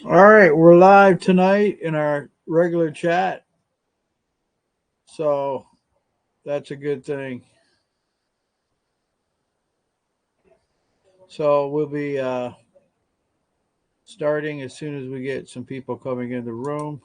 All right, we're live tonight in our regular chat, so that's a good thing. So we'll be starting as soon as we get some people coming in the room.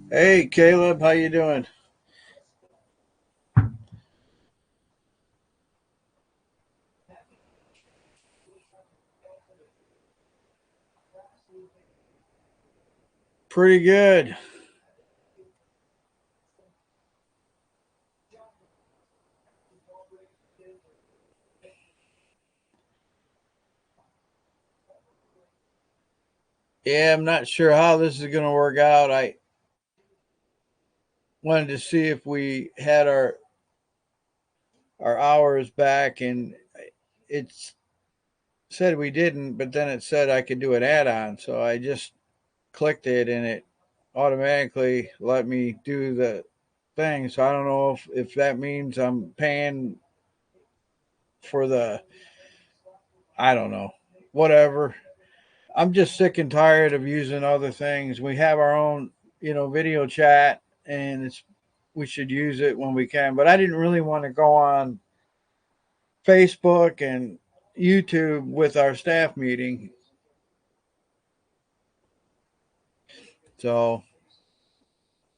Hey, Caleb, how you doing? Pretty good. Yeah, I'm not sure how this is going to work out. I wanted to see if we had our hours back, and it's said we didn't, but then it said I could do an add-on, so I just clicked it, and it automatically let me do the thing. So I don't know if that means I'm paying for the, I don't know, whatever. I'm just sick and tired of using other things. We have our own, video chat, and we should use it when we can. But I didn't really want to go on Facebook and YouTube with our staff meeting. So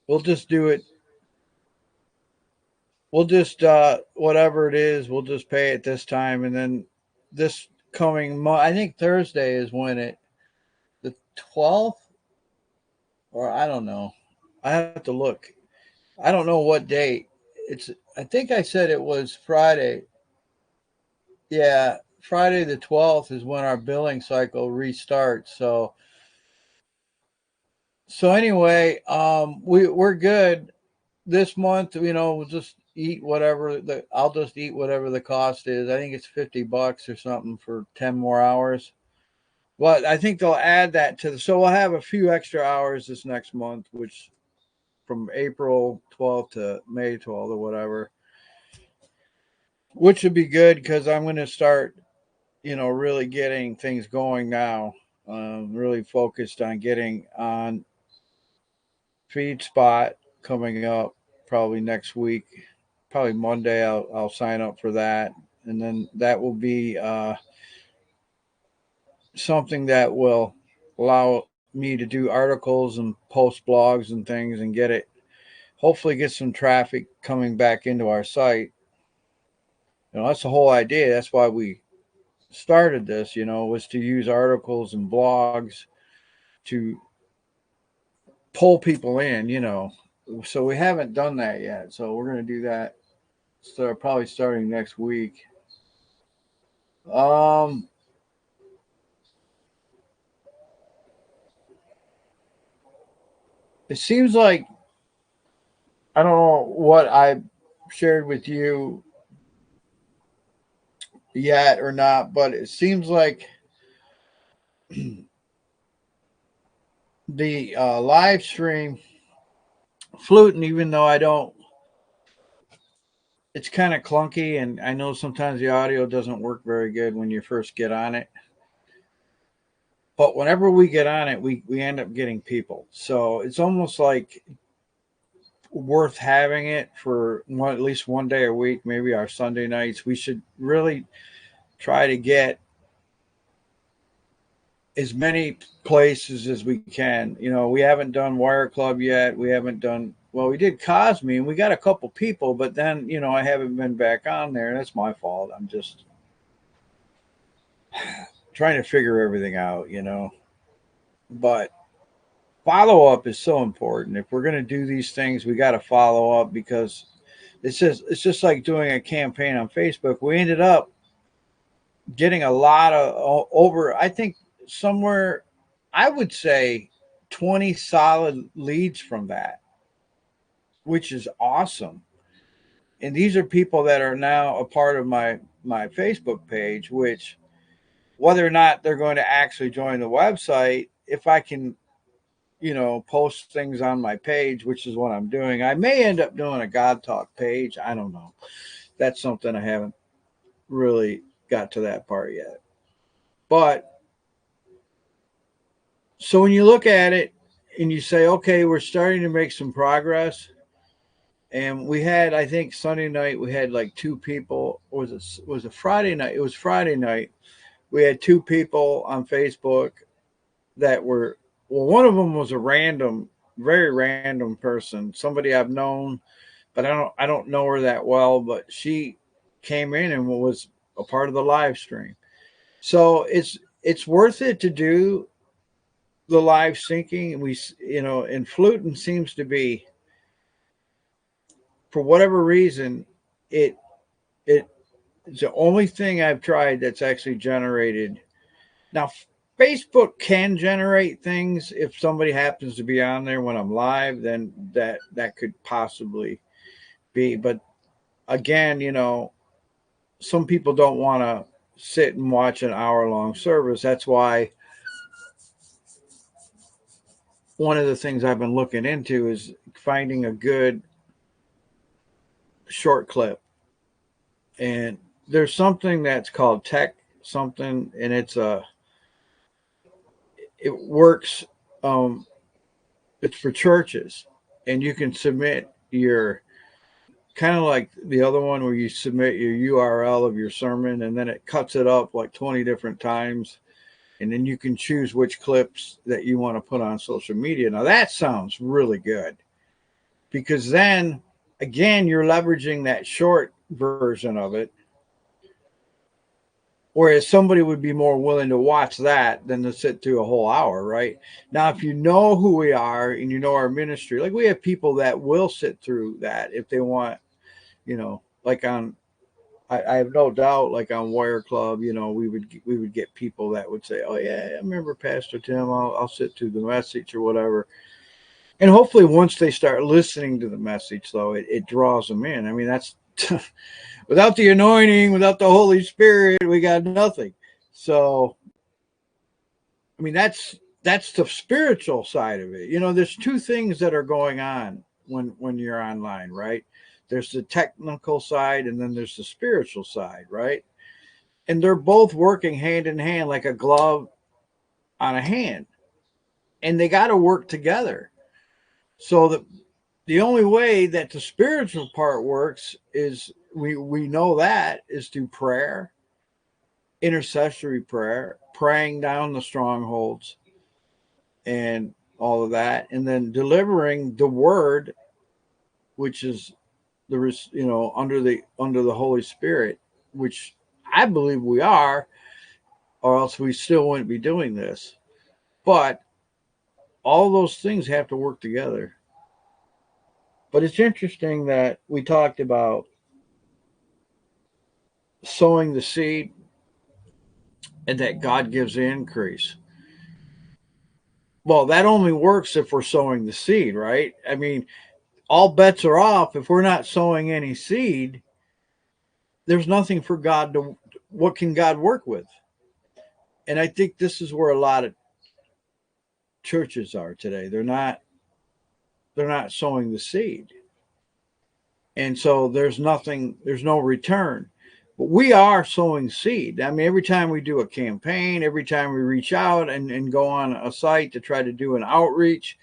we'll just do it. We'll just whatever it is, we'll just pay it this time, and then this coming month, I think Thursday is when the 12th, or I don't know. I have to look. I don't know what date. It's. I think I said it was Friday. Yeah, Friday the 12th is when our billing cycle restarts. So anyway, we're good this month. We'll just eat whatever the I'll just eat whatever the cost is. I think it's $50 or something for 10 more hours. Well, I think they'll add that to so we'll have a few extra hours this next month, which from April 12th to May 12th or whatever, which would be good because I'm going to start, really getting things going now. Really focused on getting on FeedSpot coming up probably next week. Probably Monday, I'll sign up for that, and then that will be something that will allow me to do articles and post blogs and things and hopefully get some traffic coming back into our site. That's the whole idea. That's why we started this, was to use articles and blogs to pull people in, So we haven't done that yet. So we're going to do that. Probably starting next week. Um, it seems like I don't know what I shared with you yet or not, but it seems like the live stream fluting, even though I don't, it's kind of clunky, and I know sometimes the audio doesn't work very good when you first get on it. But whenever we get on it, we end up getting people. So it's almost like worth having it for at least one day a week, maybe our Sunday nights. We should really try to get as many places as we can. You know, we haven't done Wire Club yet. We haven't done, well, we did Cosme and we got a couple people, but then, you know, I haven't been back on there. That's my fault. I'm just trying to figure everything out, you know. But follow up is so important. If we're going to do these things, we got to follow up, because it's just like doing a campaign on Facebook. We ended up getting a lot of over, I think somewhere, I would say 20 solid leads from that, which is awesome. And these are people that are now a part of my Facebook page, which, whether or not they're going to actually join the website, if I can, you know, post things on my page, which is what I'm doing. I may end up doing a God Talk page. I don't know. That's something I haven't really got to that part yet. But so when you look at it and you say, okay, we're starting to make some progress. And we had, I think Sunday night, we had like two people. Was it Friday night? It was Friday night. We had two people on Facebook that were, well, one of them was a random, very random person, somebody I've known, but I don't know her that well, but she came in and was a part of the live stream. So it's worth it to do the live syncing. And we, you know, and Fluting seems to be, for whatever reason, it it's the only thing I've tried that's actually generated. Now, Facebook can generate things if somebody happens to be on there when I'm live, then that could possibly be. But again, you know, some people don't want to sit and watch an hour-long service. That's why one of the things I've been looking into is finding a good short clip. And there's something that's called Tech something, and it works. It's for churches, and you can submit your, kind of like the other one where you submit your URL of your sermon, and then it cuts it up like 20 different times, and then you can choose which clips that you want to put on social media. Now that sounds really good, because then again, you're leveraging that short version of it, whereas somebody would be more willing to watch that than to sit through a whole hour, right? Now, if you know who we are and you know our ministry, like we have people that will sit through that if they want, you know, like on, I have no doubt, like on Wire Club, you know, we would get people that would say, oh yeah, I remember Pastor Tim, I'll sit through the message or whatever. And hopefully once they start listening to the message, though, it draws them in. I mean, that's without the anointing, without the Holy Spirit, we got nothing. So, I mean, that's the spiritual side of it. You know, there's two things that are going on when you're online, right? There's the technical side, and then there's the spiritual side, right? And they're both working hand in hand, like a glove on a hand, and they got to work together. So the only way that the spiritual part works is we know that is through prayer, intercessory prayer, praying down the strongholds and all of that, and then delivering the word, which is you know, under the Holy Spirit, which I believe we are, or else we still wouldn't be doing this. But all those things have to work together. But it's interesting that we talked about sowing the seed and that God gives the increase. Well, that only works if we're sowing the seed, right? I mean, all bets are off. If we're not sowing any seed, there's nothing for God to, what can God work with? And I think this is where a lot of churches are today. They're not sowing the seed. And so there's no return. But we are sowing seed. I mean, every time we do a campaign, every time we reach out and go on a site to try to do an outreach,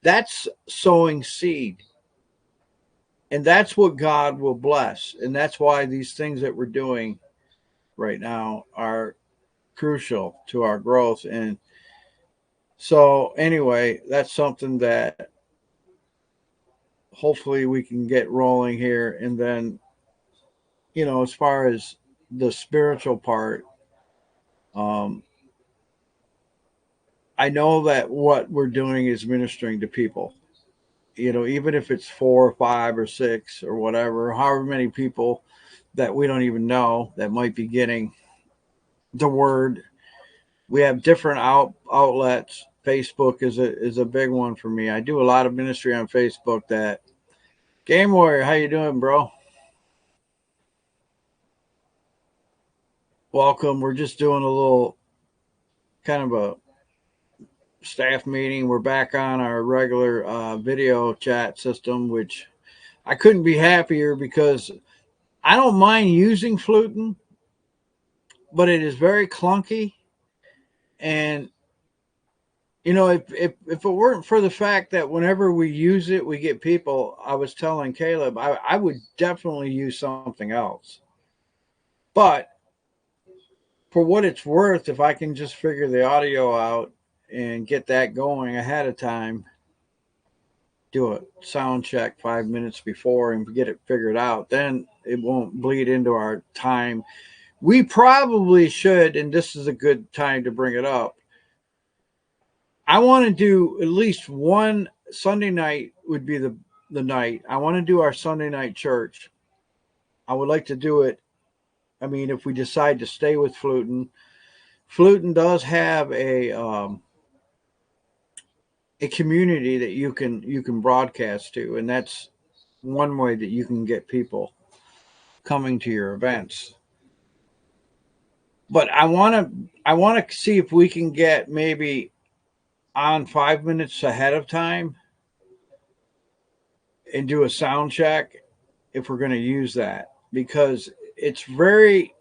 that's sowing seed. And that's what God will bless. And that's why these things that we're doing right now are crucial to our growth. And so, anyway, that's something that hopefully we can get rolling here. And then, as far as the spiritual part, um, I know that what we're doing is ministering to people. Even if it's 4 or 5 or 6 or whatever, however many people that we don't even know that might be getting the word. We have different outlets. Facebook is a big one for me. I do a lot of ministry on Facebook. That Game Warrior, how you doing, bro? Welcome. We're just doing a little kind of a staff meeting. We're back on our regular video chat system, which I couldn't be happier because I don't mind using Flutin, but it is very clunky. And if it weren't for the fact that whenever we use it, we get people, I was telling Caleb, I would definitely use something else. But for what it's worth, if I can just figure the audio out and get that going ahead of time, do a sound check 5 minutes before and get it figured out, then it won't bleed into our time. We probably should, and this is a good time to bring it up. I want to do at least one Sunday night would be the night. I want to do our Sunday night church. I would like to do it. I mean, if we decide to stay with Flutin, Flutin does have a community that you can broadcast to, and that's one way that you can get people coming to your events. But I want to see if we can get maybe on 5 minutes ahead of time and do a sound check if we're going to use that, because it's very,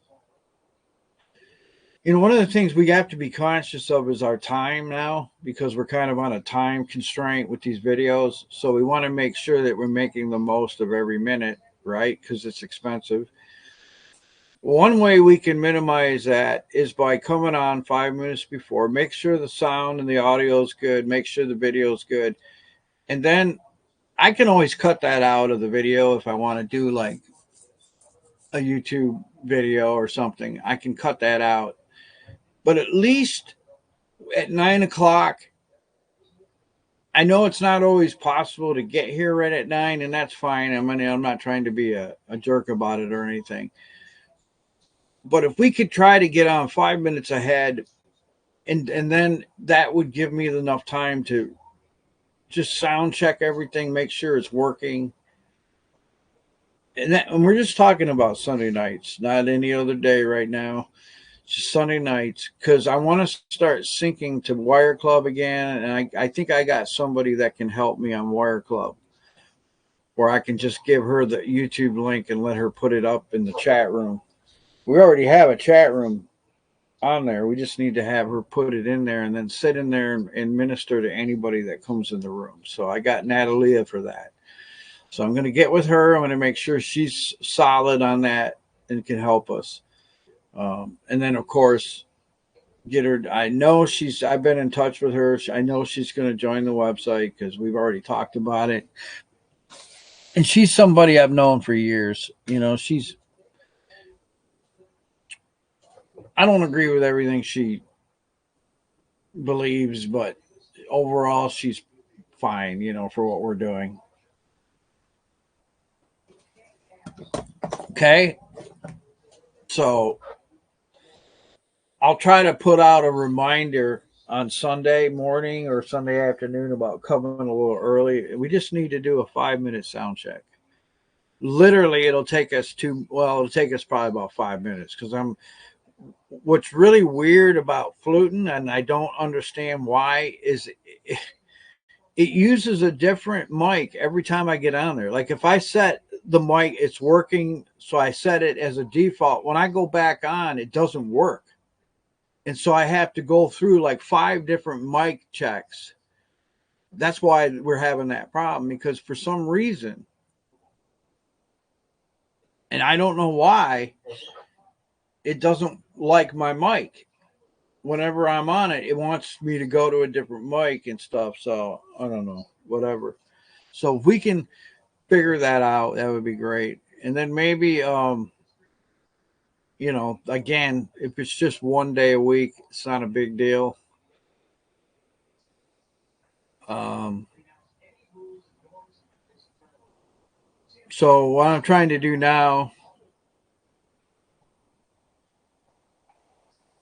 one of the things we have to be conscious of is our time now, because we're kind of on a time constraint with these videos. So we want to make sure that we're making the most of every minute, right? Because it's expensive. One way we can minimize that is by coming on 5 minutes before, make sure the sound and the audio is good, make sure the video is good. And then I can always cut that out of the video if I want to do like a YouTube video or something. I can cut that out. But at least at 9 o'clock, I know it's not always possible to get here right at 9, and that's fine. I'm not trying to be a jerk about it or anything. But if we could try to get on 5 minutes ahead, and then that would give me enough time to just sound check everything, make sure it's working. And we're just talking about Sunday nights, not any other day right now. Just Sunday nights, because I want to start syncing to Wire Club again. And I think I got somebody that can help me on Wire Club, where I can just give her the YouTube link and let her put it up in the chat room. We already have a chat room on there. We just need to have her put it in there and then sit in there and minister to anybody that comes in the room. So I got Natalia for that. So I'm going to get with her. I'm going to make sure she's solid on that and can help us. And then, of course, get her. I've been in touch with her. I know she's going to join the website because we've already talked about it. And she's somebody I've known for years. I don't agree with everything she believes, but overall, she's fine, for what we're doing. Okay. So I'll try to put out a reminder on Sunday morning or Sunday afternoon about coming a little early. We just need to do a 5-minute sound check. Literally, it'll take us probably about 5 minutes, because what's really weird about Flutin, and I don't understand why, is it uses a different mic every time I get on there. Like if I set the mic, it's working, so I set it as a default. When I go back on, it doesn't work. And so I have to go through like 5 different mic checks. That's why we're having that problem, because for some reason, and I don't know why it doesn't like my mic. Whenever I'm on it, it wants me to go to a different mic and stuff. So I don't know, whatever. So if we can figure that out, that would be great. And then maybe, again, if it's just one day a week, it's not a big deal. Um, so what I'm trying to do now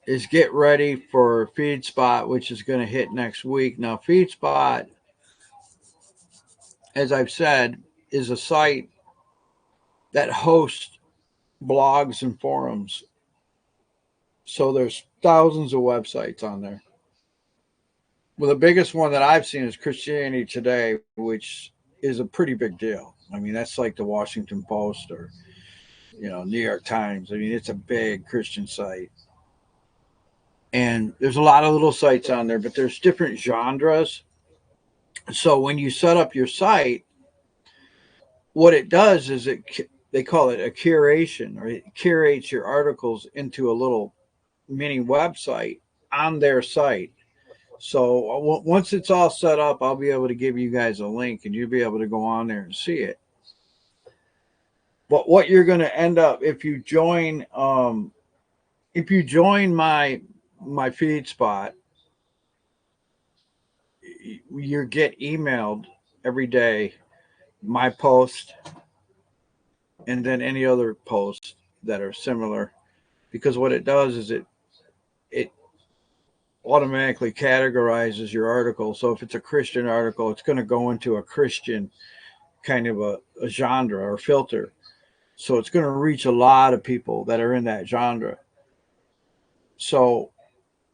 is get ready for FeedSpot, which is going to hit next week. Now, FeedSpot, as I've said, is a site that hosts blogs and forums. So there's thousands of websites on there. Well, the biggest one that I've seen is Christianity Today, which is a pretty big deal. I mean, that's like the Washington Post or, New York Times. I mean, it's a big Christian site. And there's a lot of little sites on there, but there's different genres. So when you set up your site, what it does is they call it a curation, or it curates your articles into a little mini website on their site. So once it's all set up, I'll be able to give you guys a link and you'll be able to go on there and see it. But what you're going to end up if you join my FeedSpot, you get emailed every day my post and then any other posts that are similar, because what it does is it automatically categorizes your article. So if it's a Christian article, it's going to go into a Christian kind of a genre or filter. So it's going to reach a lot of people that are in that genre. So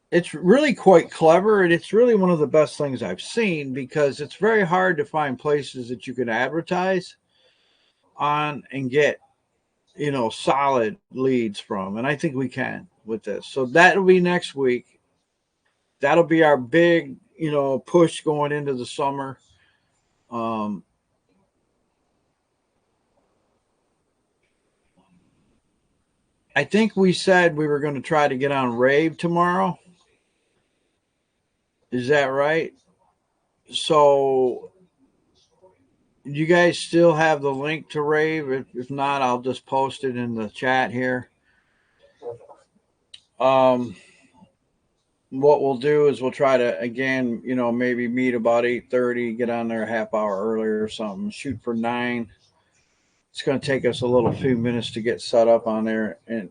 it's really quite clever, and it's really one of the best things I've seen, because it's very hard to find places that you can advertise on and get, solid leads from. And I think we can with this. So that'll be next week. That'll be our big, push going into the summer. I think we said we were going to try to get on Rave tomorrow. Is that right? So you guys still have the link to Rave? If not, I'll just post it in the chat here. What we'll do is we'll try to, again, maybe meet about 8:30, get on there a half hour earlier or something, shoot for 9. It's going to take us a little few minutes to get set up on there. And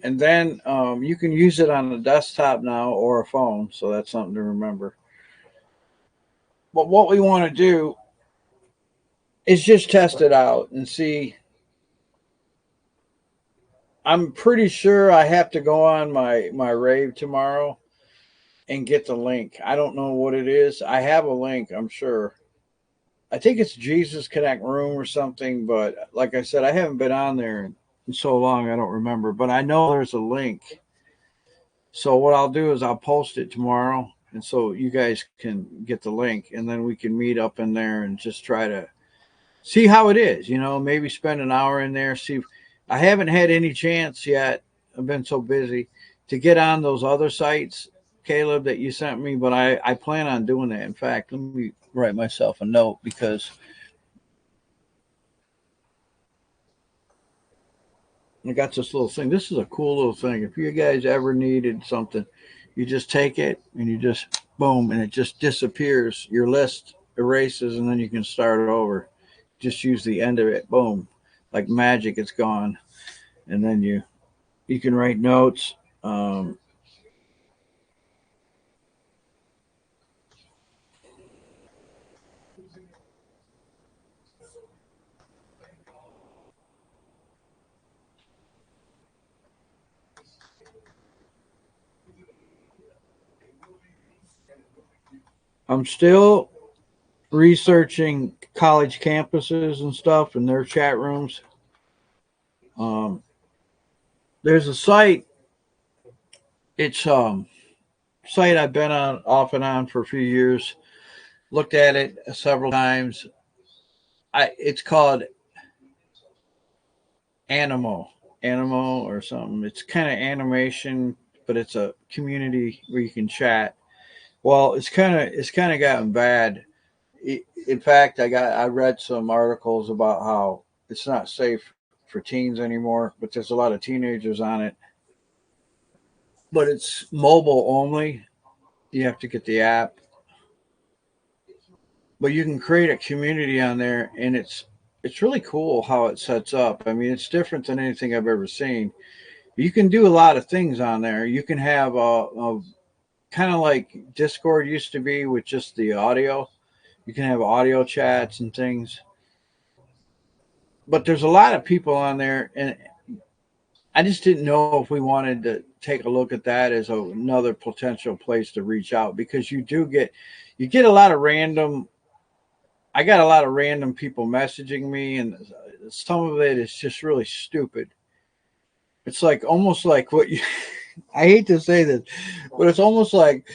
then you can use it on a desktop now or a phone. So that's something to remember. But what we want to do is just test it out and see. I'm pretty sure I have to go on my Rave tomorrow and get the link. I don't know what it is. I have a link, I'm sure. I think it's Jesus Connect Room or something, but like I said, I haven't been on there in so long, I don't remember. But I know there's a link. So what I'll do is I'll post it tomorrow, and so you guys can get the link, and then we can meet up in there and just try to see how it is. Maybe spend an hour in there. See, I haven't had any chance yet. I've been so busy to get on those other sites, Caleb, that you sent me, but I plan on doing that. In fact, let me write myself a note, because I got this little thing. This is a cool little thing. If you guys ever needed something, you just take it and you just boom, and it just disappears. Your list erases, and then you can start it over. Just use the end of it. Boom, like magic, it's gone. And then you can write notes. I'm still researching college campuses and stuff and their chat rooms. There's a site. It's site I've been on off and on for a few years. Looked at it several times. It's called Animo, Animo or something. It's kind of animation, but it's a community where you can chat. Well, it's kind of gotten bad. In fact, I read some articles about how it's not safe for teens anymore, but there's a lot of teenagers on it. But it's mobile only. You have to get the app, but you can create a community on there, and it's really cool how it sets up. I mean, it's different than anything I've ever seen. You can do a lot of things on there. You can have a kind of like Discord used to be with just the audio. You can have audio chats and things, but there's a lot of people on there, and I just didn't know if we wanted to take a look at that as another potential place to reach out, because you get a lot of random. I got a lot of random people messaging me, and some of it is just really stupid. It's like almost like what you. I hate to say this, but it's almost like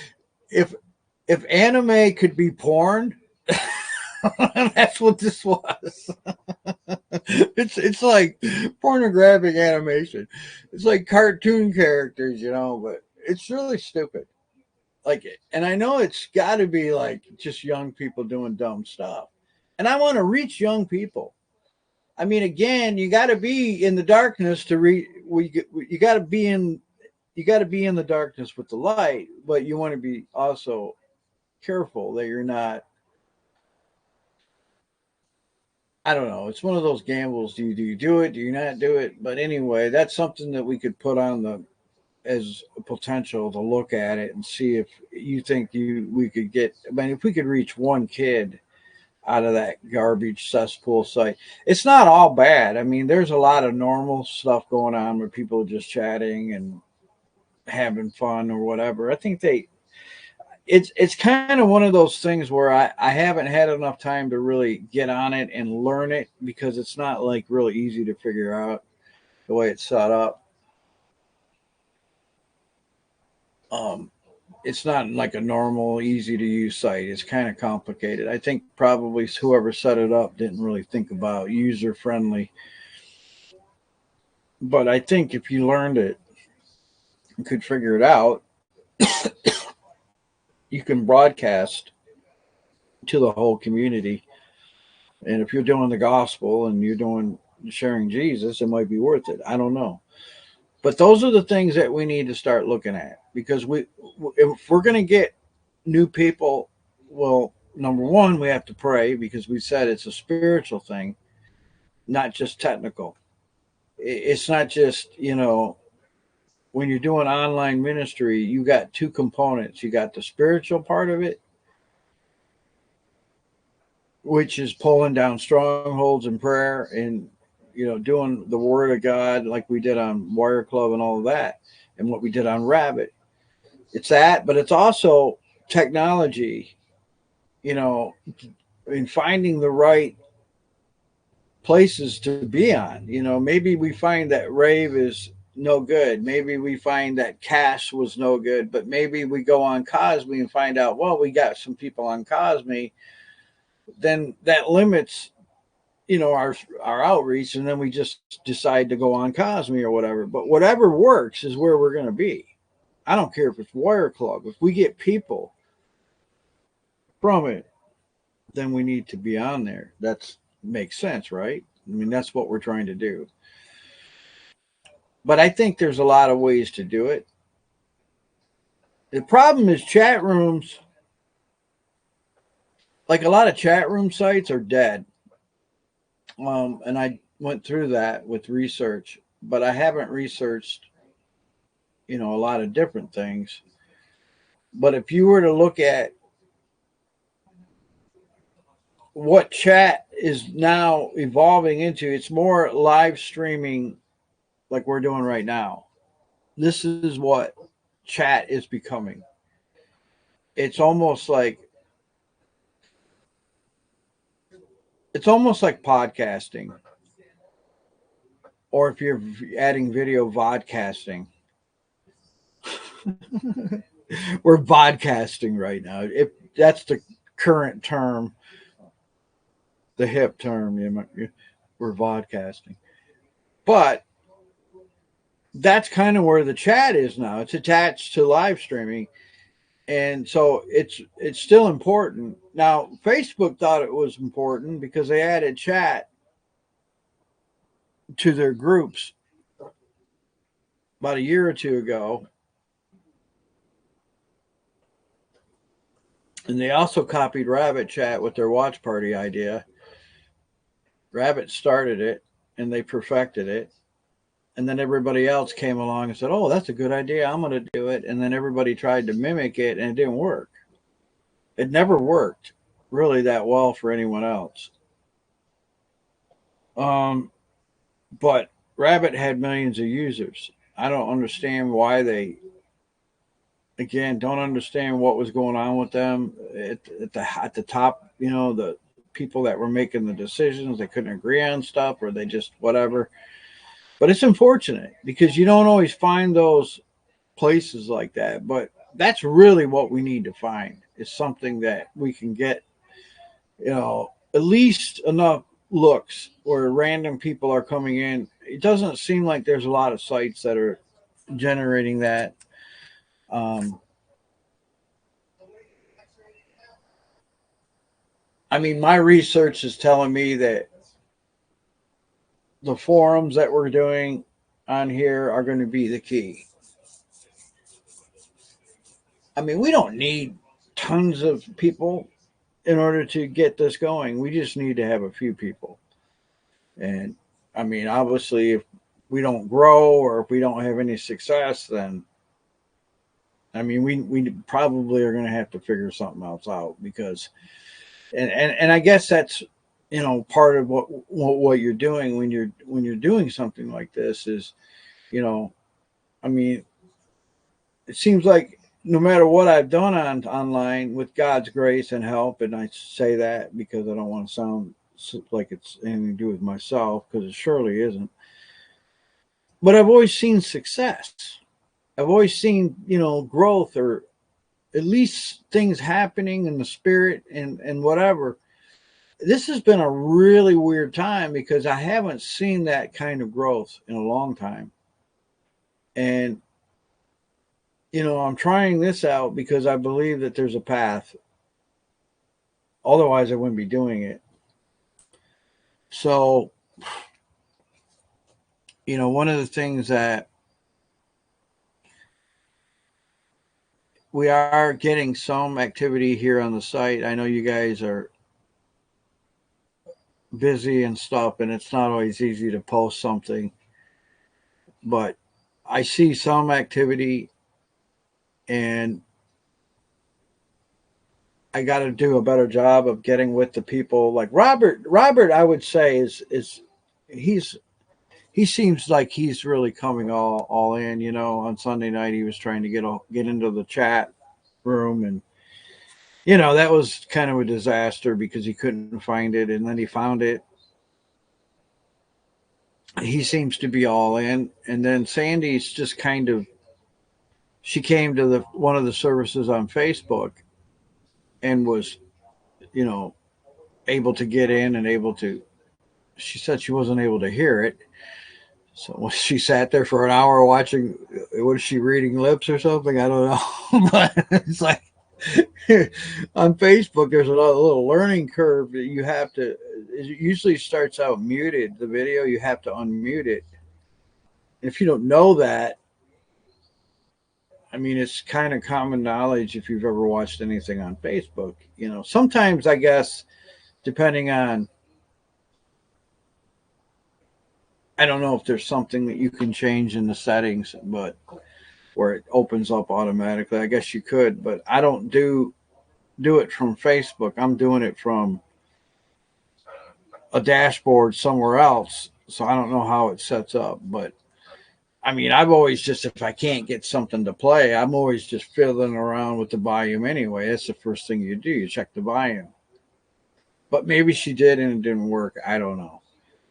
if if anime could be porn, that's what this was. It's like pornographic animation. It's like cartoon characters, but it's really stupid. Like, and I know it's got to be like just young people doing dumb stuff, and I want to reach young people. I mean, again, you got to be in the darkness to read. You got to be in. You got to be in the darkness with the light, but you want to be also careful that you're not. I don't know. It's one of those gambles. Do you do it? Do you not do it? But anyway, that's something that we could put on the as a potential to look at it and see if you think you we could get. I mean, if we could reach one kid out of that garbage cesspool site. It's not all bad. I mean, there's a lot of normal stuff going on where people are just chatting and having fun or whatever. I think it's kind of one of those things where I haven't had enough time to really get on it and learn it, because it's not like really easy to figure out the way it's set up. Um, it's not like a normal, easy to use site. It's kind of complicated. I think probably whoever set it up didn't really think about user friendly. But I think if you learned it and could figure it out, you can broadcast to the whole community. And if you're doing the gospel and you're doing sharing Jesus, it might be worth it. I don't know. But those are the things that we need to start looking at, because if we're going to get new people, well, number one, we have to pray, because we said it's a spiritual thing, not just technical. It's not just, when you're doing online ministry, you got two components. You got the spiritual part of it, which is pulling down strongholds in prayer and, doing the word of God like we did on Warrior Club and all of that, and what we did on Rabbit. It's that, but it's also technology, you know, in finding the right places to be on. Maybe we find that Rave is no good. Maybe we find that Cash was no good, but maybe we go on Cosme and find out, well, we got some people on Cosme. Then that limits, our outreach, and then we just decide to go on Cosme or whatever. But whatever works is where we're going to be. I don't care if it's Warrior Club. If we get people from it, then we need to be on there. That makes sense, right? I mean, that's what we're trying to do. But I think there's a lot of ways to do it. The problem is chat rooms, like a lot of chat room sites, are dead. And I went through that with research, but I haven't researched, a lot of different things. But if you were to look at what chat is now evolving into, it's more live streaming like we're doing right now. This is what chat is becoming. It's almost like podcasting, or if you're adding video, vodcasting. We're vodcasting right now. If that's the current term, the hip term, we're vodcasting. But that's kind of where the chat is now. It's attached to live streaming. And so it's still important. Now, Facebook thought it was important because they added chat to their groups about a year or two ago. And they also copied Rabbit Chat with their watch party idea. Rabbit started it and they perfected it. And then everybody else came along and said, oh, that's a good idea. I'm going to do it. And then everybody tried to mimic it and it didn't work. It never worked really that well for anyone else. But Rabbit had millions of users. I don't understand why they, again, don't understand what was going on with them at the top. You know, the people that were making the decisions, they couldn't agree on stuff, or they just whatever. But it's unfortunate because you don't always find those places like that. But that's really what we need to find, is something that we can get, you know, at least enough looks where random people are coming in. It doesn't seem like there's a lot of sites that are generating that. I mean, my research is telling me that the forums that we're doing on here are going to be the key. I mean, we don't need tons of people in order to get this going. We just need to have a few people. And I mean, obviously, if we don't grow or if we don't have any success, then I mean, we probably are going to have to figure something else out because, and I guess that's, you know, part of what you're doing when you're doing something like this is, you know, I mean, it seems like no matter what I've done online, with God's grace and help, and I say that because I don't want to sound like it's anything to do with myself, because it surely isn't. But I've always seen success. I've always seen, you know, growth, or at least things happening in the spirit and whatever. This has been a really weird time because I haven't seen that kind of growth in a long time. And, you know, I'm trying this out because I believe that there's a path. Otherwise, I wouldn't be doing it. So, you know, one of the things that we are getting some activity here on the site. I know you guys are busy and stuff, and it's not always easy to post something, but I see some activity, and I got to do a better job of getting with the people. Like Robert, I would say is he seems like he's really coming all in. You know, on Sunday night he was trying to get into the chat room, and you know that was kind of a disaster because he couldn't find it, and then he found it. He seems to be all in, and then Sandy's just kind of, she came to the one of the services on Facebook and was, you know, able to get in and able to. She said she wasn't able to hear it. So she sat there for an hour watching. Was she reading lips or something? I don't know. But it's like on Facebook, there's a little learning curve that you have to. It usually starts out muted. The video, you have to unmute it. If you don't know that, I mean, it's kind of common knowledge if you've ever watched anything on Facebook. You know, sometimes I guess, depending on, I don't know if there's something that you can change in the settings, but where it opens up automatically. I guess you could, but I don't do it from Facebook. I'm doing it from a dashboard somewhere else, so I don't know how it sets up. But I mean, I've always just, if I can't get something to play, I'm always just fiddling around with the volume anyway. That's the first thing you do. You check the volume. But maybe she did and it didn't work. I don't know.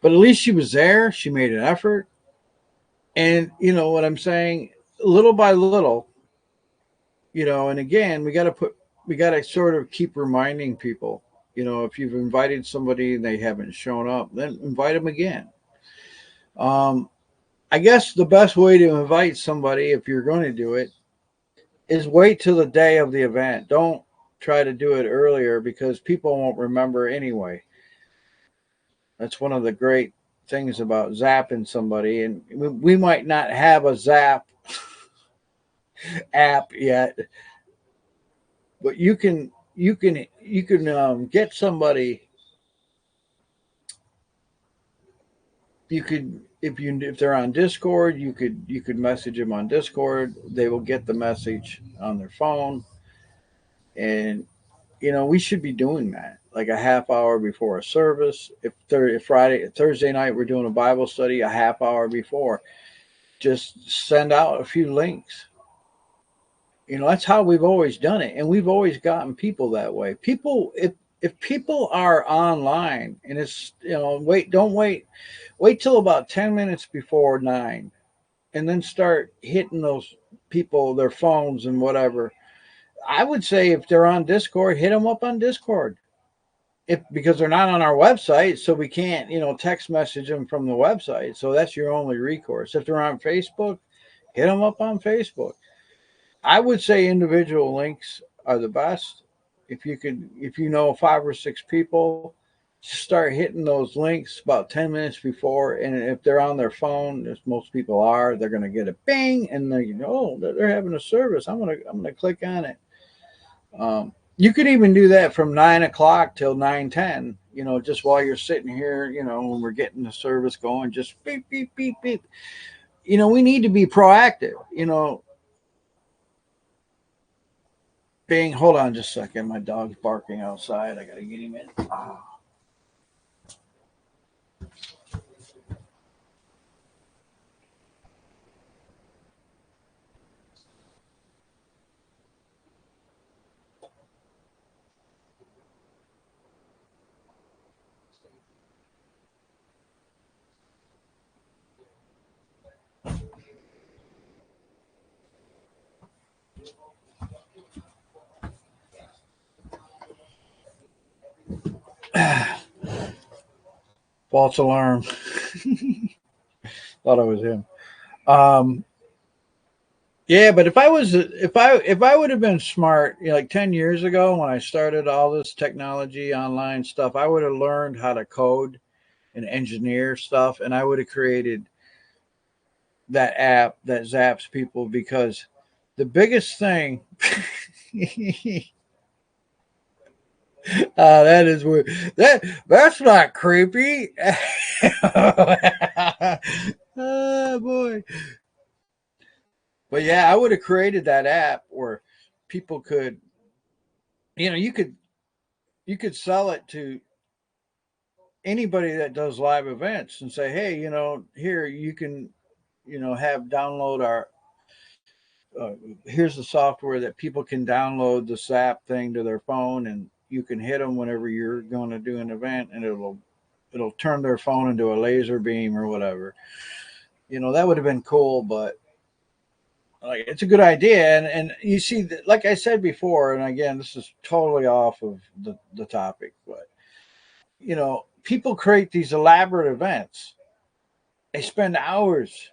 But at least she was there. She made an effort. And you know what I'm saying? Little by little, you know, and again, we got to sort of keep reminding people, you know, if you've invited somebody and they haven't shown up, then invite them again. I guess the best way to invite somebody, if you're going to do it, is wait till the day of the event. Don't try to do it earlier because people won't remember anyway. That's one of the great things about zapping somebody. And we might not have a Zap app yet, but you can get somebody. You could, if they're on Discord, you could message them on Discord. They will get the message on their phone, and we should be doing that like a half hour before a service. If Thursday night we're doing a Bible study, a half hour before, just send out a few links. That's how we've always done it, and we've always gotten people that way. People, if people are online and it's don't wait till about 10 minutes before 9, and then start hitting those people their phones and whatever. I would say if they're on Discord, hit them up on Discord. If because they're not on our website, so we can't text message them from the website. So that's your only recourse. If they're on Facebook, hit them up on Facebook. I would say individual links are the best. If you know 5 or 6 people, just start hitting those links about 10 minutes before. And if they're on their phone, as most people are, they're going to get a bing, and they're having a service. I'm gonna click on it. You could even do that from 9 o'clock till 9:10. Just while you're sitting here, when we're getting the service going, just beep beep beep beep. We need to be proactive. Hold on just a second. My dog's barking outside. I gotta get him in. False alarm. Thought it was him. Um, yeah, but if I would have been smart, like 10 years ago when I started all this technology online stuff, I would have learned how to code and engineer stuff, and I would have created that app that zaps people because the biggest thing. That is weird. That's not creepy. Oh boy. But yeah, I would have created that app where people could, you could sell it to anybody that does live events and say, hey, here you can, have download our. Uh, Here's the software that people can download the SAP thing to their phone, and you can hit them whenever you're going to do an event, and it'll turn their phone into a laser beam or whatever. That would have been cool, but like it's a good idea. And you see, like I said before, and again, this is totally off of the topic, but people create these elaborate events. They spend hours,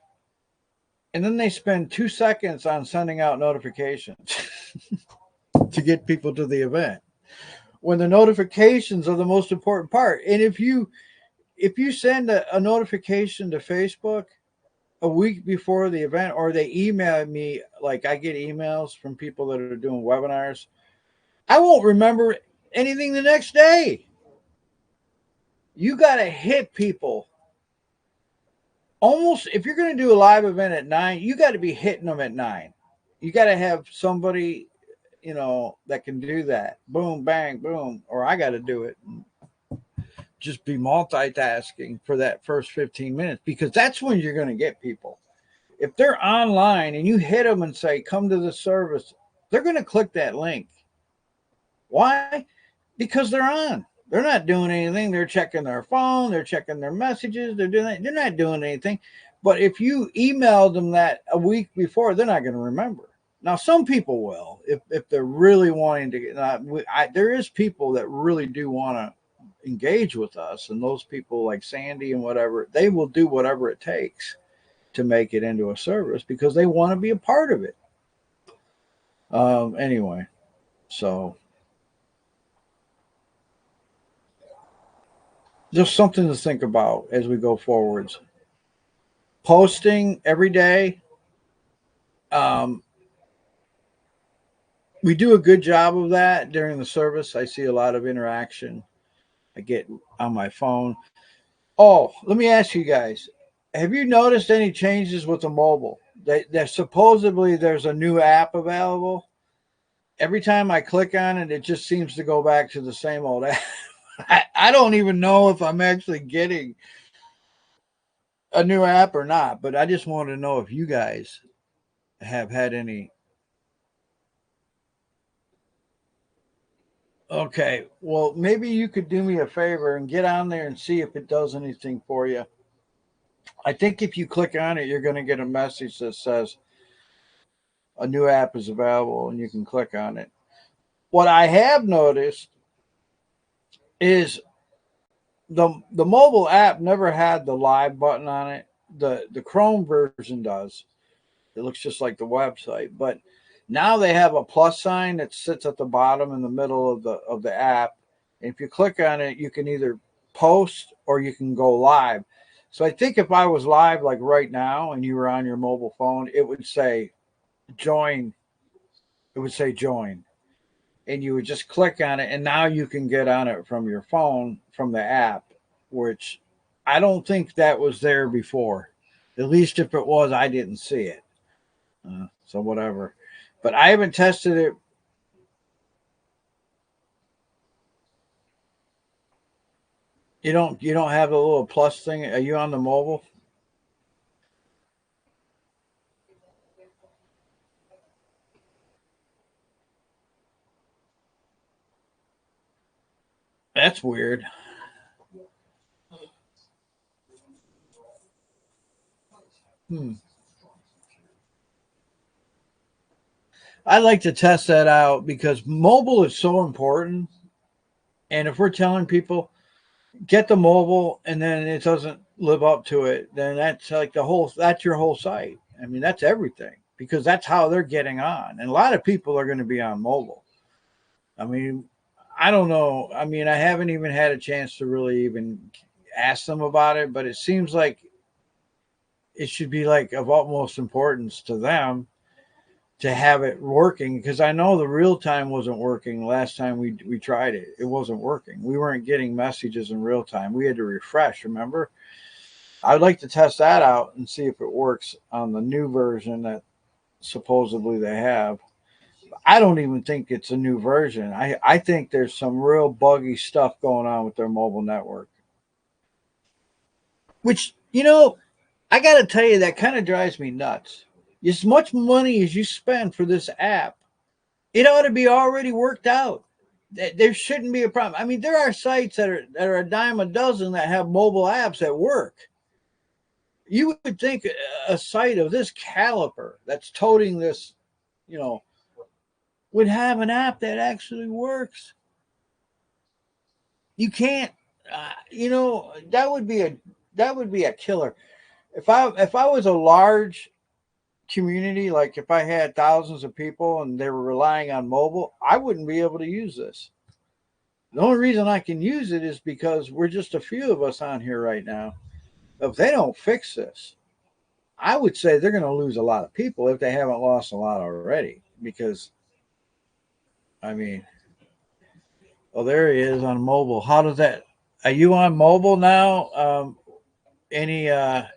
and then they spend 2 seconds on sending out notifications to get people to the event, when the notifications are the most important part. And if you send a notification to Facebook a week before the event, or they email me, like I get emails from people that are doing webinars, I won't remember anything the next day. You got to hit people almost. If you're going to do a live event at 9, you got to be hitting them at 9. You got to have somebody that can do that. Boom, bang, boom. Or I got to do it. Just be multitasking for that first 15 minutes, because that's when you're going to get people. If they're online and you hit them and say, come to the service, they're going to click that link. Why? Because they're on. They're not doing anything. They're checking their phone. They're checking their messages. They're not doing anything. But if you emailed them that a week before, they're not going to remember. Now, some people will, if they're really wanting to get. There is people that really do want to, engage with us, and those people like Sandy and whatever, they will do whatever it takes to make it into a service because they want to be a part of it. Anyway, so just something to think about as we go forwards. Posting every day. Um, we do a good job of that during the service. I see a lot of interaction. I get on my phone. Oh, let me ask you guys: have you noticed any changes with the mobile? That supposedly there's a new app available. Every time I click on it, it just seems to go back to the same old app. I don't even know if I'm actually getting a new app or not, but I just wanted to know if you guys have had any. Okay, well, maybe you could do me a favor and get on there and see if it does anything for you. I think if you click on it, you're going to get a message that says a new app is available and you can click on it. What I have noticed is the mobile app never had the live button on it. The Chrome version does. It looks just like the website, but now they have a plus sign that sits at the bottom in the middle of the app. And if you click on it, you can either post or you can go live. So I think if I was live like right now and you were on your mobile phone, it would say join. It would say join. And you would just click on it, and now you can get on it from your phone from the app, which I don't think that was there before. At least if it was, I didn't see it. So whatever, but I haven't tested it. You don't have a little plus thing. Are you on the mobile? That's weird. Hmm. I'd like to test that out because mobile is so important. And if we're telling people get the mobile and then it doesn't live up to it, then that's like that's your whole site. I mean, that's everything because that's how they're getting on. And a lot of people are going to be on mobile. I mean, I don't know. I mean, I haven't even had a chance to really even ask them about it, but it seems like it should be like of utmost importance to them to have it working because I know the real time wasn't working last time we tried it. It wasn't working. We weren't getting messages in real time. We had to refresh, remember? I'd like to test that out and see if it works on the new version that supposedly they have. I don't even think it's a new version. I think there's some real buggy stuff going on with their mobile network. Which, I got to tell you, that kind of drives me nuts. As much money as you spend for this app, it ought to be already worked out. There shouldn't be a problem. I mean, there are sites that are a dime a dozen that have mobile apps that work. You would think a site of this caliber that's toting this, you know, would have an app that actually works. You can't, that would be a killer. If I was a large community, like if I had thousands of people and they were relying on mobile, I wouldn't be able to use this. The only reason I can use it is because we're just a few of us on here right now. If they don't fix this, I would say they're going to lose a lot of people if they haven't lost a lot already. Because, I mean, oh, there he is on mobile. How does that? Are you on mobile now? Any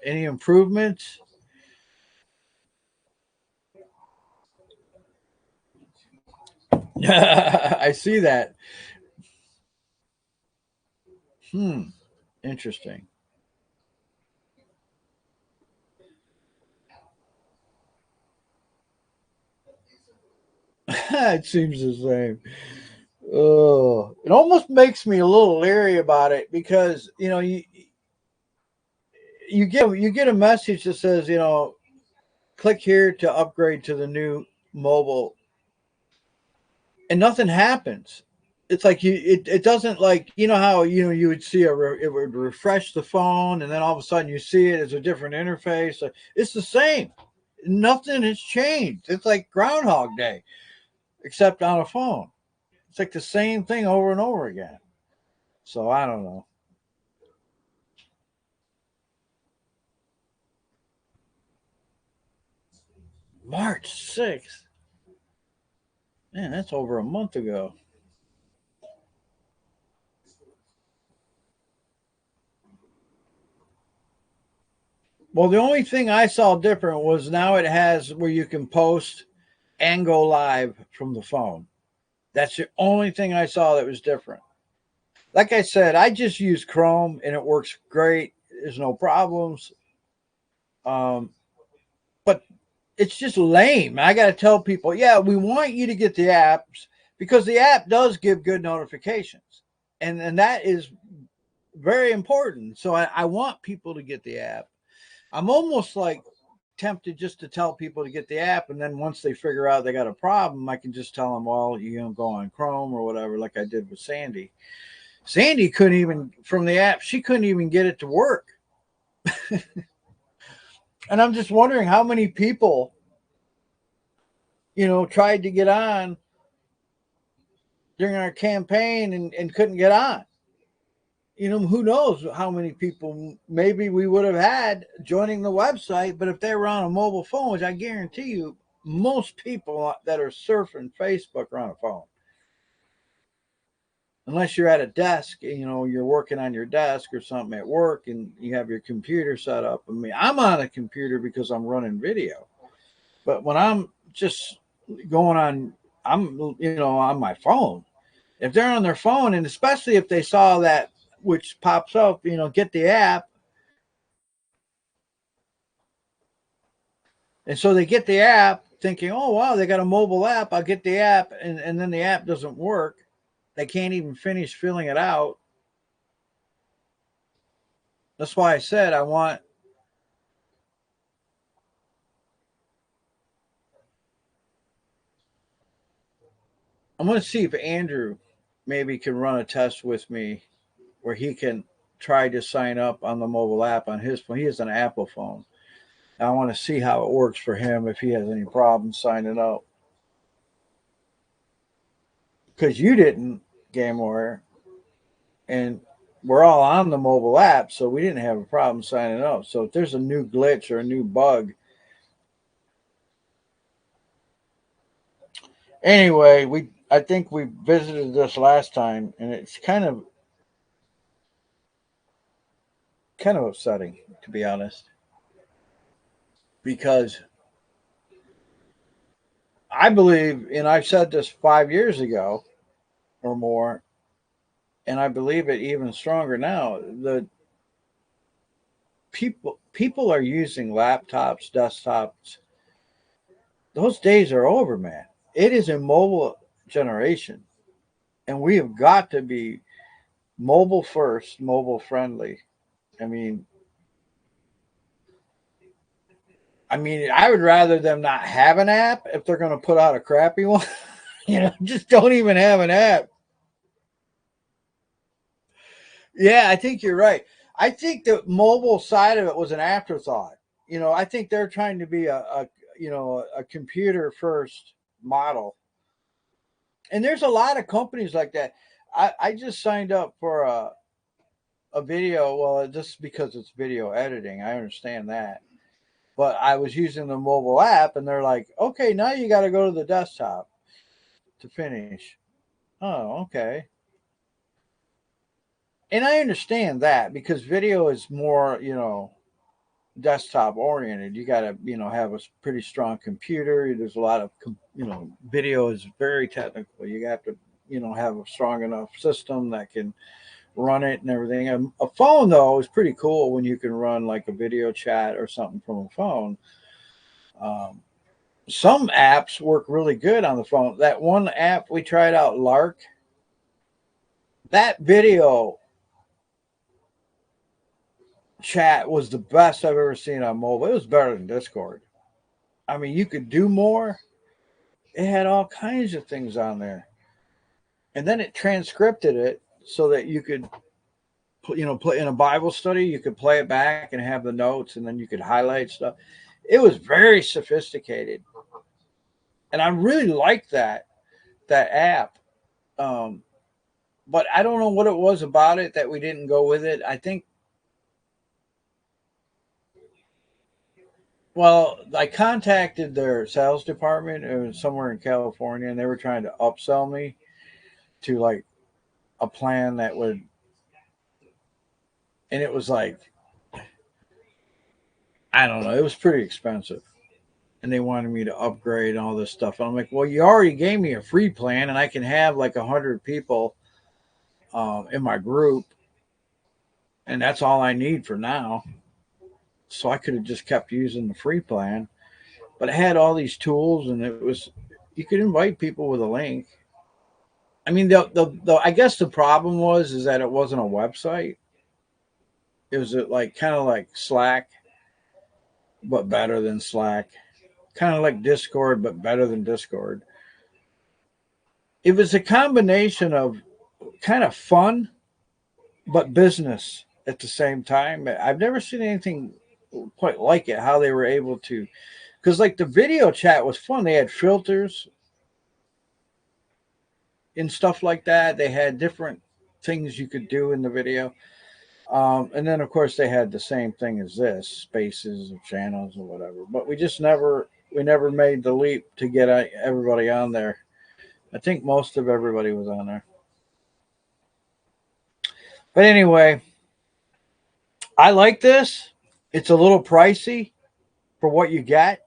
improvements? I see that. Hmm. Interesting. It seems the same. Oh, it almost makes me a little leery about it because you get a message that says click here to upgrade to the new mobile, and nothing happens. it's like it doesn't, like, you know how, you would see it would refresh the phone and then all of a sudden you see it as a different interface. It's the same. Nothing has changed. It's like Groundhog Day, except on a phone. It's like the same thing over and over again. So I don't know. March 6th. Man, that's over a month ago. Well, the only thing I saw different was now it has where you can post and go live from the phone. That's the only thing I saw that was different. Like I said, I just use Chrome and it works great. There's no problems. Um, but it's just lame. I got to tell people, yeah, we want you to get the apps because the app does give good notifications, and that is very important. So I want people to get the app. I'm almost like tempted just to tell people to get the app, and then once they figure out they got a problem, I can just tell them, well, go on Chrome or whatever, like I did with Sandy. Sandy couldn't even, from the app, she couldn't even get it to work. And I'm just wondering how many people, tried to get on during our campaign and couldn't get on. Who knows how many people maybe we would have had joining the website, but if they were on a mobile phone, which I guarantee you, most people that are surfing Facebook are on a phone. Unless you're at a desk, you're working on your desk or something at work and you have your computer set up. I mean, I'm on a computer because I'm running video. But when I'm just going on, I'm, on my phone. If they're on their phone, and especially if they saw that, which pops up, get the app. And so they get the app thinking, oh, wow, they got a mobile app. I'll get the app. And then the app doesn't work. They can't even finish filling it out. That's why I said I'm going to see if Andrew maybe can run a test with me where he can try to sign up on the mobile app on his phone. He has an Apple phone. I want to see how it works for him if he has any problems signing up. Because you didn't, Game Warrior, and we're all on the mobile app, so we didn't have a problem signing up. So if there's a new glitch or a new bug, anyway, I think we visited this last time, and it's kind of upsetting, to be honest, because I believe, and I've said this 5 years ago or more, and I believe it even stronger now. The people are using laptops, desktops. Those days are over, man. It is a mobile generation, and we have got to be mobile first, mobile friendly. I mean, I would rather them not have an app if they're going to put out a crappy one. Just don't even have an app. Yeah, I think you're right. I think the mobile side of it was an afterthought. I think they're trying to be a computer first model. And there's a lot of companies like that. I just signed up for a video. Well, just because it's video editing, I understand that. But I was using the mobile app, and they're like, okay, now you got to go to the desktop to finish. Oh, okay. And I understand that because video is more, desktop oriented. You got to, have a pretty strong computer. There's a lot of, video is very technical. You have to, have a strong enough system that can run it and everything. A phone though is pretty cool when you can run like a video chat or something from a phone. Um, some apps work really good on the phone. That one app we tried out, Lark, that video chat was the best I've ever seen on mobile. It was better than Discord. You could do more. It had all kinds of things on there. and then it transcribed it so that you could, play in a Bible study. You could play it back and have the notes, and then you could highlight stuff. It was very sophisticated, and I really liked that app. Um, but I don't know what it was about it that we didn't go with it. I think, well, I contacted their sales department. It was somewhere in California, and they were trying to upsell me to like a plan that would, and it was like, I don't know, it was pretty expensive. And they wanted me to upgrade and all this stuff. And I'm like, well, you already gave me a free plan, and I can have like 100 people in my group, and that's all I need for now. So I could have just kept using the free plan, but it had all these tools, and it was, you could invite people with a link. I mean, I guess the problem was is that it wasn't a website. It was like kind of like Slack, but better than Slack. Kind of like Discord, but better than Discord. It was a combination of kind of fun, but business at the same time. I've never seen anything quite like it. How they were able to, because like the video chat was fun. They had filters and stuff like that. They had different things you could do in the video. And then, of course, they had the same thing as this, spaces or channels or whatever. But we never made the leap to get everybody on there. I think most of everybody was on there. But anyway, I like this. It's a little pricey for what you get.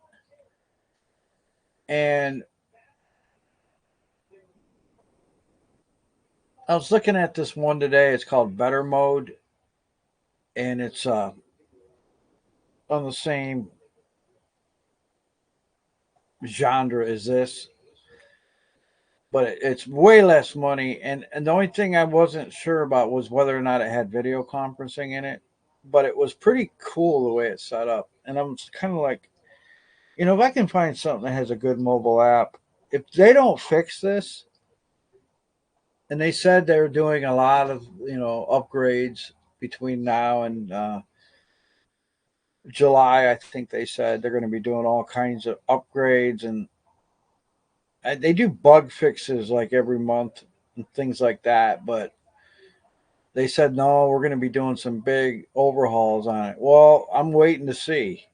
And I was looking at this one today. It's called Better Mode. And it's on the same genre as this, but it's way less money. And the only thing I wasn't sure about was whether or not it had video conferencing in it, but it was pretty cool the way it's set up. And I'm kind of like, if I can find something that has a good mobile app, if they don't fix this, and they said they're doing a lot of upgrades between now and July. I think they said they're going to be doing all kinds of upgrades, and they do bug fixes like every month and things like that. But they said no, we're going to be doing some big overhauls on it. Well, I'm waiting to see.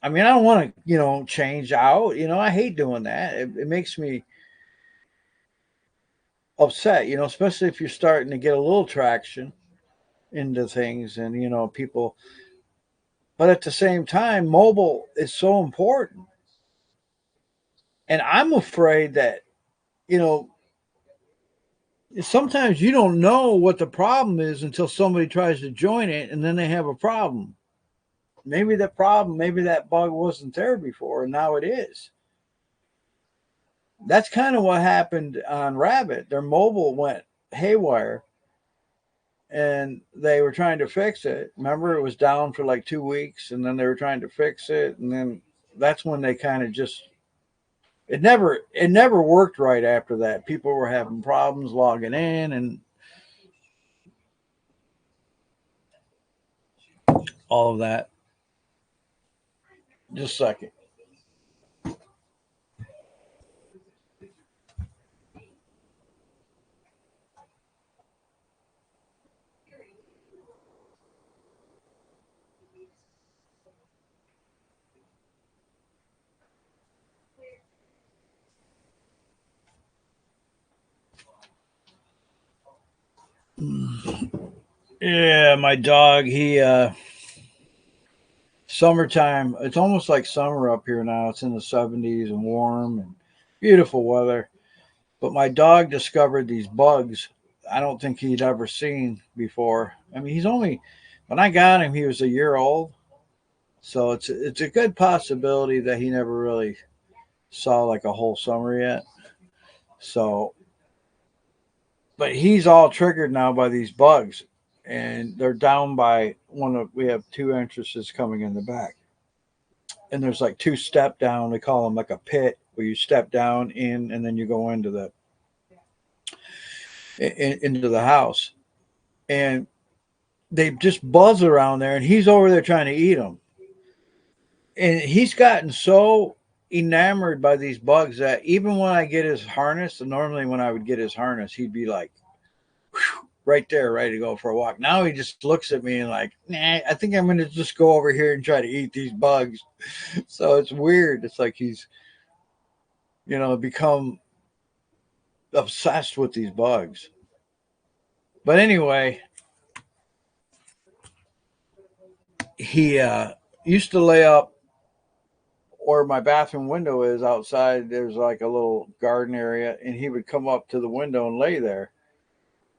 I mean, I don't want to change out. I hate doing that. It makes me upset. Especially if you're starting to get a little traction into things, and people. But at the same time, mobile is so important, and I'm afraid that you know sometimes you don't know what the problem is until somebody tries to join it, and then they have a problem. Maybe that bug wasn't there before, and now it is. That's kind of what happened on Rabbit. Their mobile went haywire, and they were trying to fix it. Remember, it was down for like 2 weeks, and then they were trying to fix it, and then that's when they kind of just it never worked right after that. People were having problems logging in and all of that. Just a second. Yeah, my dog, he summertime, it's almost like summer up here now. It's in the 70s and warm and beautiful weather. But my dog discovered these bugs I don't think he'd ever seen before. I mean, when I got him, he was a year old. So it's a good possibility that he never really saw like a whole summer yet. So, but he's all triggered now by these bugs, and they're down by we have two entrances coming in the back, and there's like two step down. We call them like a pit where you step down in and then you go into the house, and they just buzz around there, and he's over there trying to eat them. And he's gotten so enamored by these bugs that even when I get his harness, and normally when I would get his harness, he'd be like, whew, right there, ready to go for a walk. Now he just looks at me and like, nah, I think I'm going to just go over here and try to eat these bugs. So it's weird. It's like he's, become obsessed with these bugs. But anyway, he used to lay up where my bathroom window is outside. There's like a little garden area, and he would come up to the window and lay there.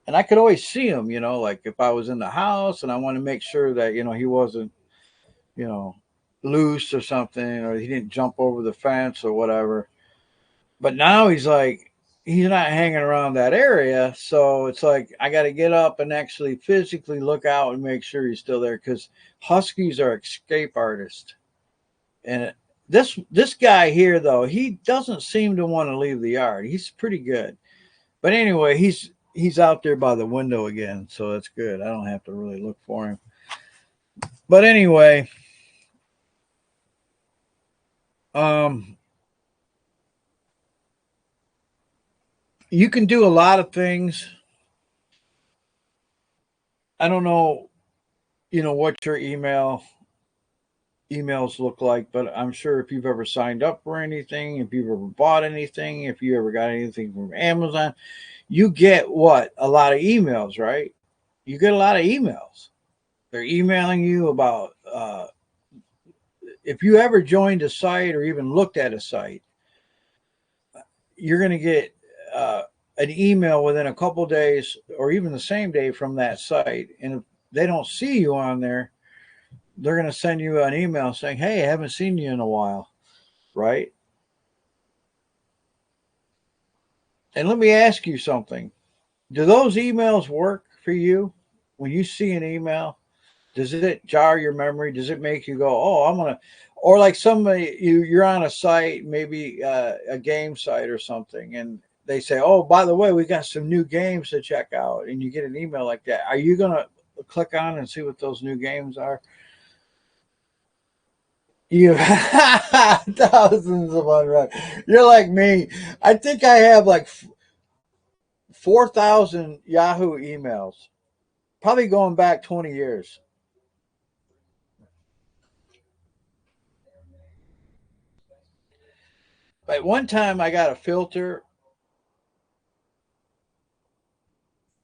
And I could always see him, like if I was in the house and I want to make sure that, he wasn't, you know, loose or something, or he didn't jump over the fence or whatever. But now he's like, he's not hanging around that area. So it's like, I got to get up and actually physically look out and make sure he's still there, because huskies are escape artists. And this guy here, though, he doesn't seem to want to leave the yard. He's pretty good. But anyway, he's out there by the window again, so that's good. I don't have to really look for him. But anyway, you can do a lot of things. I don't know, what your emails look like, but I'm sure if you've ever signed up for anything, if you've ever bought anything, if you ever got anything from Amazon, you get a lot of emails, right? You get a lot of emails. They're emailing you about if you ever joined a site or even looked at a site, you're going to get an email within a couple days or even the same day from that site. And if they don't see you on there, they're going to send you an email saying, hey, I haven't seen you in a while, right? And let me ask you something. Do those emails work for you? When you see an email, does it jar your memory? Does it make you go, oh, I'm going to, or like somebody, you're on a site, maybe a game site or something, and they say, oh, by the way, we got some new games to check out, and you get an email like that. Are you going to click on and see what those new games are? You thousands of unread. You're like me. I think I have like 4,000 Yahoo emails, probably going back 20 years. At one time, I got a filter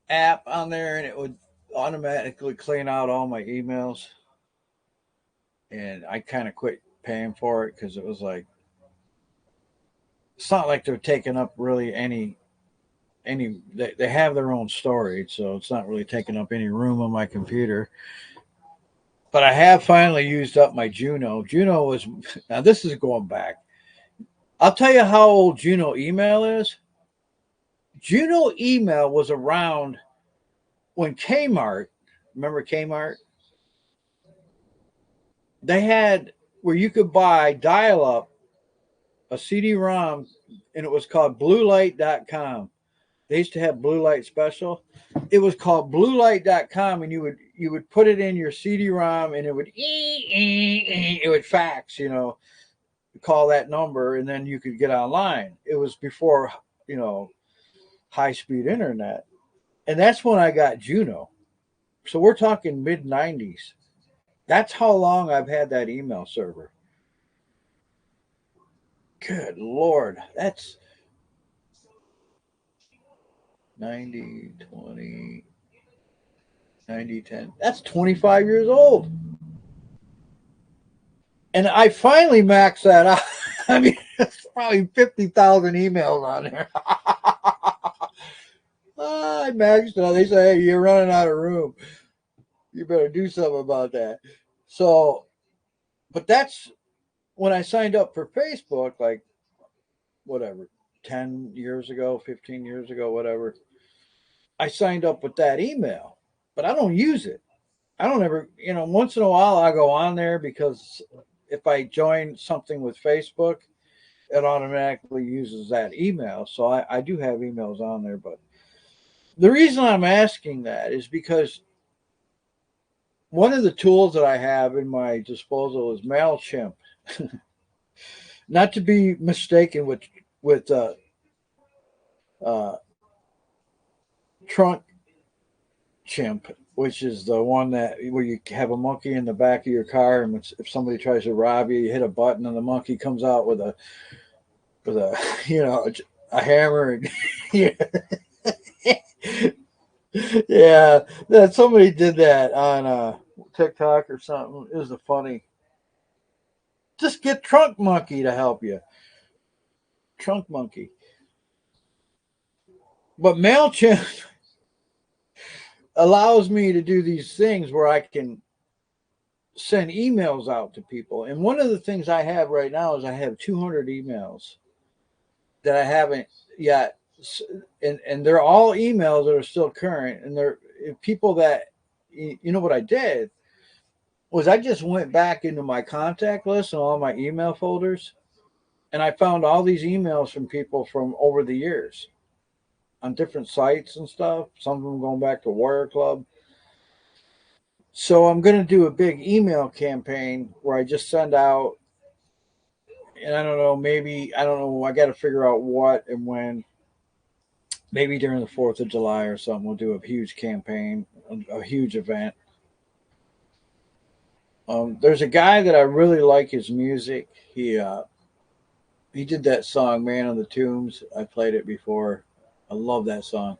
app on there, and it would automatically clean out all my emails. And I kind of quit paying for it because it was like, it's not like they're taking up really any they have their own storage, so it's not really taking up any room on my computer. But I have finally used up my Juno. Juno was, now this is going back. I'll tell you how old Juno email is. Juno email was around when Kmart, remember Kmart? They had where you could buy dial up a CD-ROM, and it was called bluelight.com. They used to have Blue Light Special. It was called bluelight.com, and you would put it in your CD-ROM, and it would fax, call that number, and then you could get online. It was before, high-speed internet. And that's when I got Juno. So we're talking mid-90s. That's how long I've had that email server. Good Lord. That's 90, 20, 90, 10. That's 25 years old. And I finally maxed that out. I mean, it's probably 50,000 emails on there. I maxed it out. They say, hey, you're running out of room. You better do something about that. So, but that's when I signed up for Facebook, like, whatever, 10 years ago, 15 years ago, whatever. I signed up with that email, but I don't use it. I don't ever, once in a while I go on there because if I join something with Facebook, it automatically uses that email. So I do have emails on there. But the reason I'm asking that is because one of the tools that I have in my disposal is MailChimp, not to be mistaken with uh, Trunk Chimp, which is the one that where you have a monkey in the back of your car, and if somebody tries to rob you, you hit a button, and the monkey comes out with a a hammer, and yeah, yeah, that somebody did that on TikTok or something. It was a funny. Just get Trunk Monkey to help you. Trunk Monkey. But MailChimp allows me to do these things where I can send emails out to people. And one of the things I have right now is I have 200 emails that I haven't yet. And they're all emails that are still current. And they're people that, you know, what I did was I just went back into my contact list and all my email folders. And I found all these emails from people from over the years on different sites and stuff. Some of them going back to Warrior Club. So I'm going to do a big email campaign where I just send out, and I don't know, maybe, I don't know, I got to figure out what and when. Maybe during the 4th of July or something, we'll do a huge campaign, a huge event. There's a guy that I really like his music. He did that song "Man on the Tombs." I played it before. I love that song.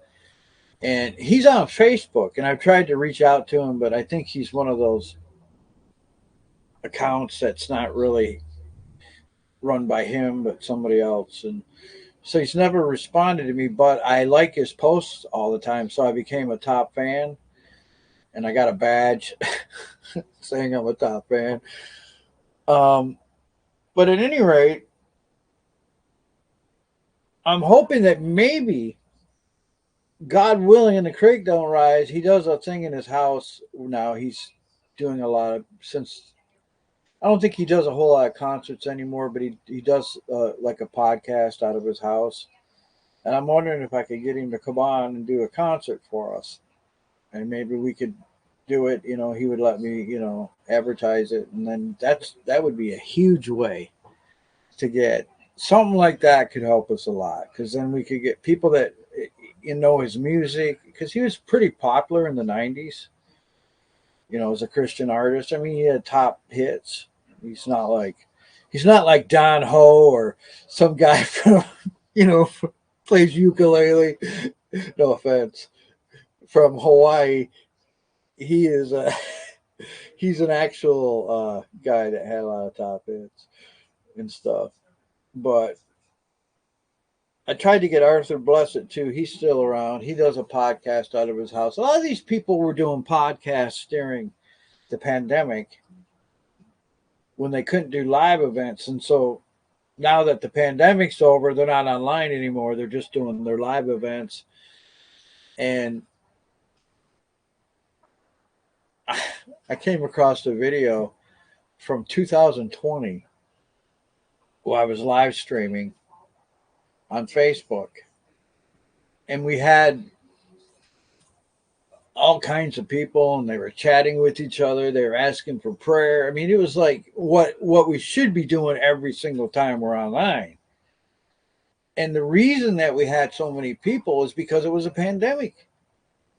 And he's on Facebook, and I've tried to reach out to him, but I think he's one of those accounts that's not really run by him, but somebody else. And so he's never responded to me, but I like his posts all the time. So I became a top fan, and I got a badge saying I'm a top fan. Um, but at any rate, I'm hoping that maybe, God willing, and the creek don't rise, he does a thing in his house now. He's doing a lot of, since I don't think he does a whole lot of concerts anymore, but he does like a podcast out of his house. And I'm wondering if I could get him to come on and do a concert for us, and maybe we could do it. You know, he would let me, advertise it, and then that would be a huge way to get something like that. Could help us a lot, because then we could get people that know his music, because he was pretty popular in the '90s. As a Christian artist. I mean, he had top hits. He's not like Don Ho or some guy from you know plays ukulele. No offense, from Hawaii. He is he's an actual guy that had a lot of top hits and stuff. But I tried to get Arthur Blessed too. He's still around. He does a podcast out of his house. A lot of these people were doing podcasts during the pandemic when they couldn't do live events. And so now that the pandemic's over, they're not online anymore. They're just doing their live events. And I came across a video from 2020 while I was live streaming on Facebook. And we had all kinds of people, and they were chatting with each other. They were asking for prayer. I mean, it was like what we should be doing every single time we're online. And the reason that we had so many people is because it was a pandemic.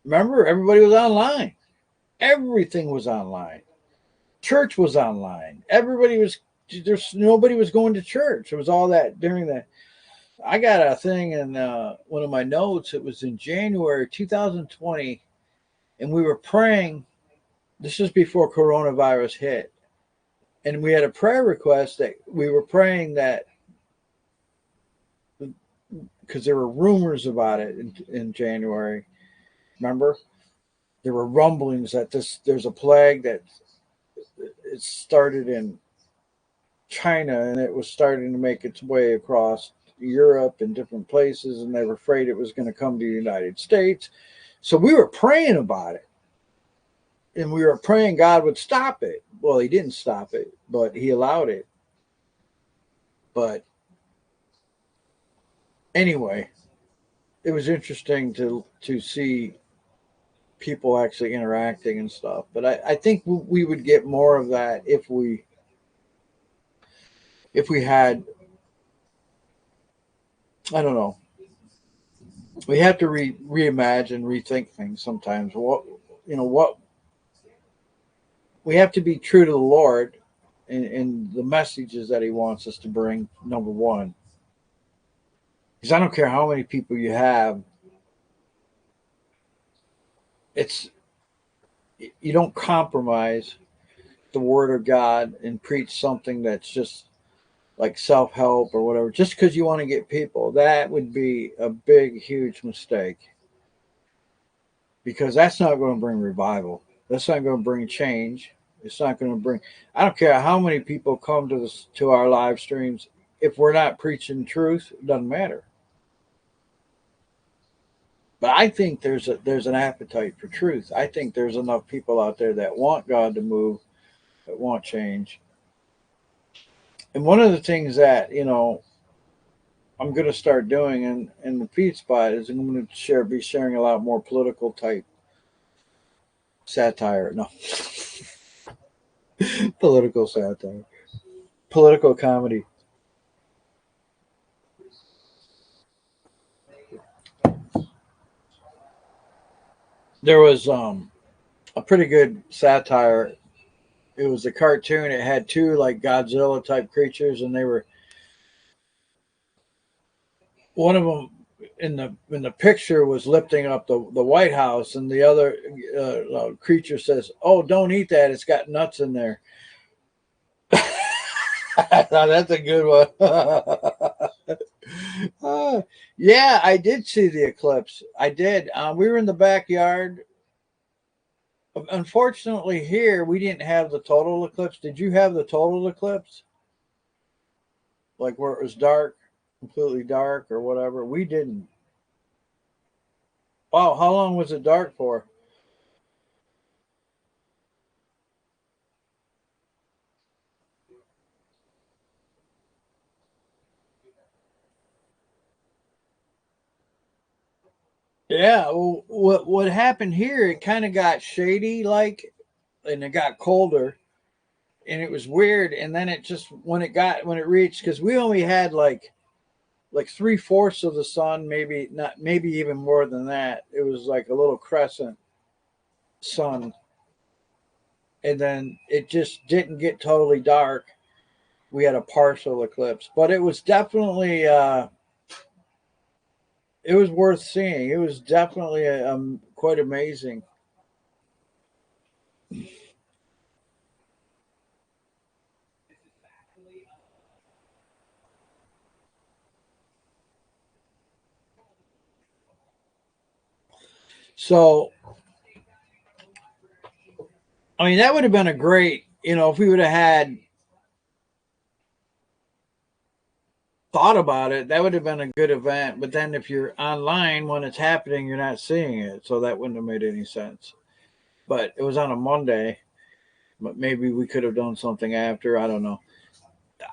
Remember, everybody was online. Everything was online. Church was online. There's nobody was going to church. It was all that during that. I got a thing in one of my notes. It was in January 2020, and we were praying. This is before coronavirus hit. And we had a prayer request that we were praying that, because there were rumors about it in January. Remember? There were rumblings that there's a plague that it started in China, and it was starting to make its way across Europe and different places, and they were afraid it was going to come to the United States. So we were praying about it, and we were praying God would stop it. Well, he didn't stop it, but he allowed it. But anyway, it was interesting to see people actually interacting and stuff. But I think we would get more of that if we had, I don't know, we have to reimagine, rethink things sometimes. What we have to be true to the Lord in the messages that He wants us to bring. Number one, because I don't care how many people you have, it's you don't compromise the Word of God and preach something that's just like self help or whatever, just because you want to get people. That would be a big, huge mistake because that's not going to bring revival. That's not going to bring change. It's not going to bring. I don't care how many people come to our live streams. If we're not preaching truth, it doesn't matter. But I think there's an appetite for truth. I think there's enough people out there that want God to move, that want change. And one of the things that I'm going to start doing in the feed spot is I'm going to be sharing a lot more political type satire. No, political satire, political comedy. There was a pretty good satire. It was a cartoon. It had two like Godzilla type creatures, and they were one of them in the picture was lifting up the White House, and the other creature says, "Oh, don't eat that. It's got nuts in there." I thought that's a good one. Yeah, I did see the eclipse. I did. We were in the backyard. Unfortunately, here we didn't have the total eclipse. Did you have the total eclipse? Like where it was dark, completely dark, or whatever? We didn't. Wow, how long was it dark for? Yeah, well, what happened here? It kind of got shady, like, and it got colder, and it was weird. And then it just when it reached, because we only had like 3/4 of the sun, maybe not, maybe even more than that. It was like a little crescent sun, and then it just didn't get totally dark. We had a partial eclipse, but it was definitely it was worth seeing. It was definitely quite amazing. So I mean, that would have been a great, if we would have had thought about it, that would have been a good event. But then if you're online when it's happening, you're not seeing it. So that wouldn't have made any sense. But it was on a Monday, but maybe we could have done something after. I don't know.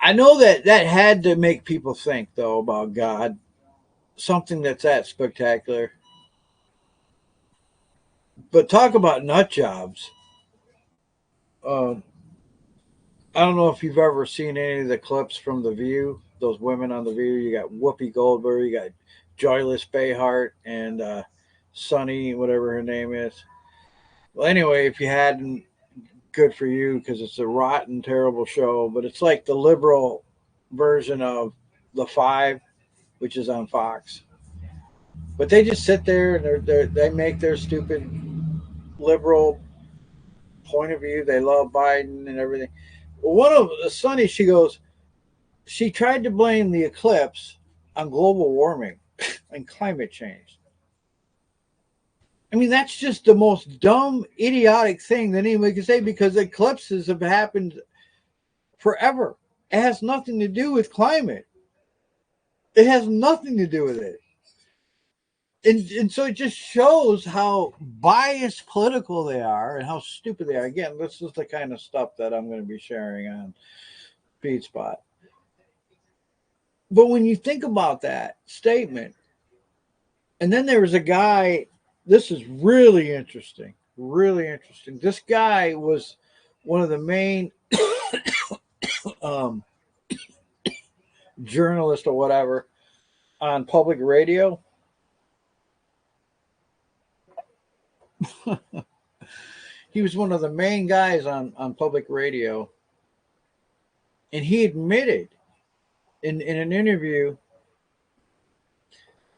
I know that had to make people think, though, about God. Something that's that spectacular. But talk about nut jobs. Uh, I don't know if you've ever seen any of the clips from The View. Those women on The View. You got Whoopi Goldberg, you got Joyless Behart, and Sunny, whatever her name is. Well, anyway, if you hadn't, good for you because it's a rotten, terrible show. But it's like the liberal version of The Five, which is on Fox. But they just sit there and they make their stupid liberal point of view. They love Biden and everything. Well, one of Sunny, she tried to blame the eclipse on global warming and climate change. I mean, that's just the most dumb, idiotic thing that anyone can say because eclipses have happened forever. It has nothing to do with climate. It has nothing to do with it. And so it just shows how biased political they are and how stupid they are. Again, this is the kind of stuff that I'm going to be sharing on FeedSpot. But when you think about that statement, and then there was a guy, this is really interesting, really interesting. This guy was one of the main um, journalists or whatever on public radio. He was one of the main guys on public radio. And he admitted in an interview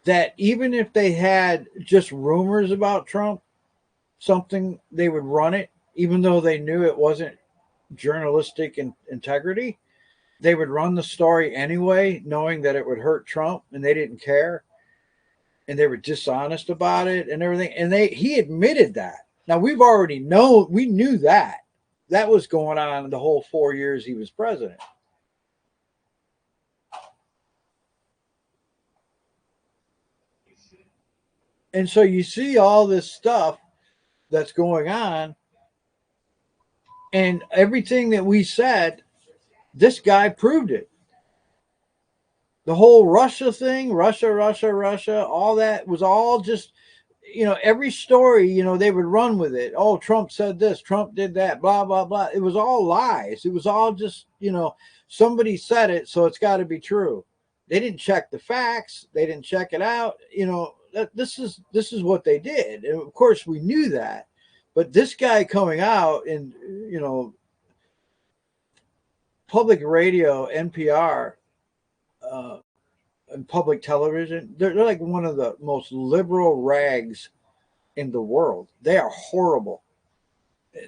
that even if they had just rumors about Trump, something, they would run it, even though they knew it wasn't journalistic integrity. They would run the story anyway, knowing that it would hurt Trump, and they didn't care. And they were dishonest about it and everything. And he admitted that. Now we knew that. That was going on the whole 4 years he was president. And so you see all this stuff that's going on, and everything that we said, this guy proved it. The whole Russia thing, Russia, all that was all just, every story, they would run with it. Oh, Trump said this, Trump did that, blah, blah, blah. It was all lies. It was all just, somebody said it, so it's got to be true. They didn't check the facts. They didn't check it out. This is what they did. And of course we knew that. But this guy coming out and, public radio, NPR, and public television, they're like one of the most liberal rags in the world. They are horrible.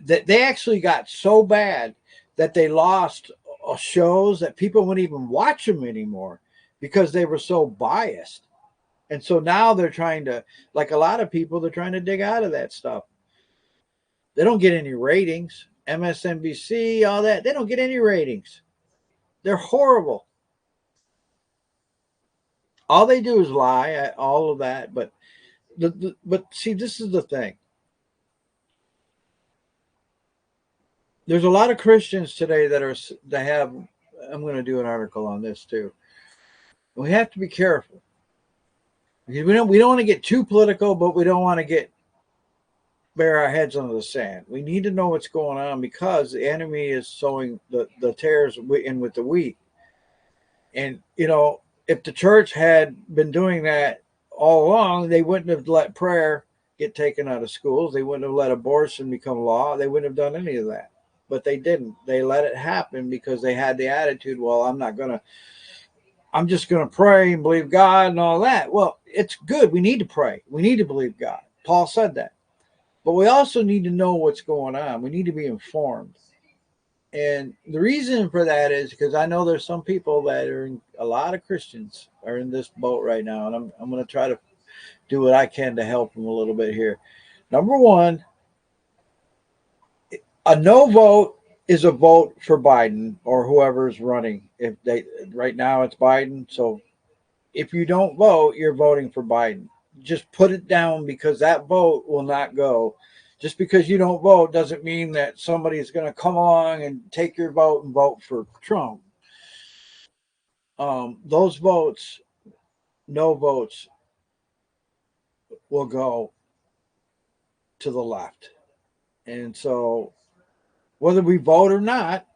They actually got so bad that they lost shows that people wouldn't even watch them anymore because they were so biased. And so now they're trying to, like a lot of people, they're trying to dig out of that stuff. They don't get any ratings. MSNBC, all that, they don't get any ratings. They're horrible. All they do is lie, all of that. But but see, this is the thing. There's a lot of Christians today that have. I'm going to do an article on this too. We have to be careful. We don't want to get too political, but we don't want to bury our heads under the sand. We need to know what's going on because the enemy is sowing the tares in with the wheat. And if the church had been doing that all along, they wouldn't have let prayer get taken out of schools. They wouldn't have let abortion become law. They wouldn't have done any of that. But they didn't. They let it happen because they had the attitude, well, I'm just going to pray and believe God and all that. Well, it's good. We need to pray. We need to believe God. Paul said that. But we also need to know what's going on. We need to be informed. And the reason for that is because I know there's some people that a lot of Christians are in this boat right now. And I'm going to try to do what I can to help them a little bit here. Number one, a no vote is a vote for Biden or whoever's running. Right now it's Biden. So if you don't vote, you're voting for Biden. Just put it down because that vote will not go. Just because you don't vote doesn't mean that somebody's going to come along and take your vote and vote for Trump. Those votes, no votes, will go to the left. And so whether we vote or not,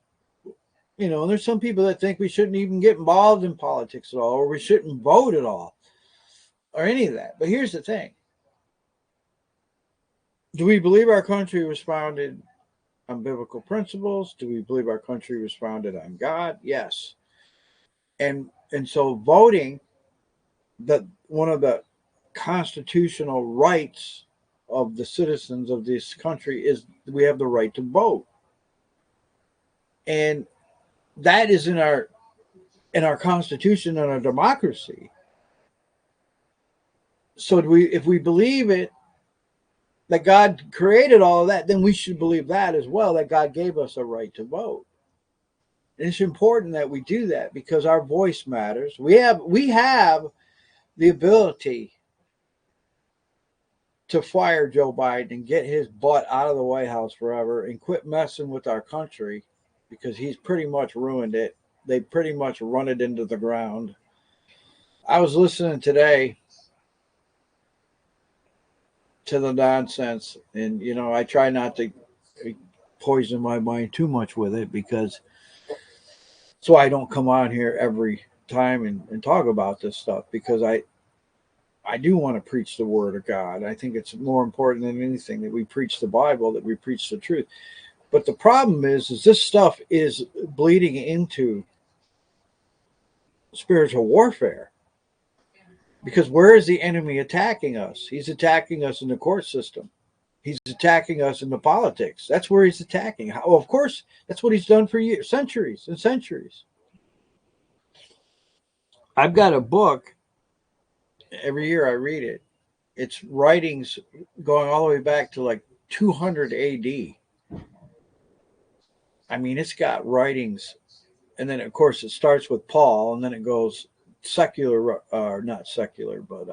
there's some people that think we shouldn't even get involved in politics at all, or we shouldn't vote at all, or any of that. But here's the thing. Do we believe our country was founded on biblical principles? Do we believe our country was founded on God? Yes. And so voting, that one of the constitutional rights of the citizens of this country is we have the right to vote. And that is in our Constitution and our democracy. So if we believe it, that God created all of that, then we should believe that as well, that God gave us a right to vote. And it's important that we do that because our voice matters. We have the ability to fire Joe Biden and get his butt out of the White House forever and quit messing with our country because he's pretty much ruined it. They pretty much run it into the ground. I was listening today to the nonsense, and I try not to poison my mind too much with it, because so I don't come on here every time and talk about this stuff, because I do want to preach the word of God. I think it's more important than anything that we preach the Bible, that we preach the truth. But the problem is this stuff is bleeding into spiritual warfare. Because where is the enemy attacking us? He's attacking us in the court system. He's attacking us in the politics. That's where he's attacking. Well, of course, that's what he's done for years, centuries and centuries. I've got a book. Every year I read it. It's writings going all the way back to like 200 AD. I mean, it's got writings, and then of course it starts with Paul, and then it goes secular, or not secular, but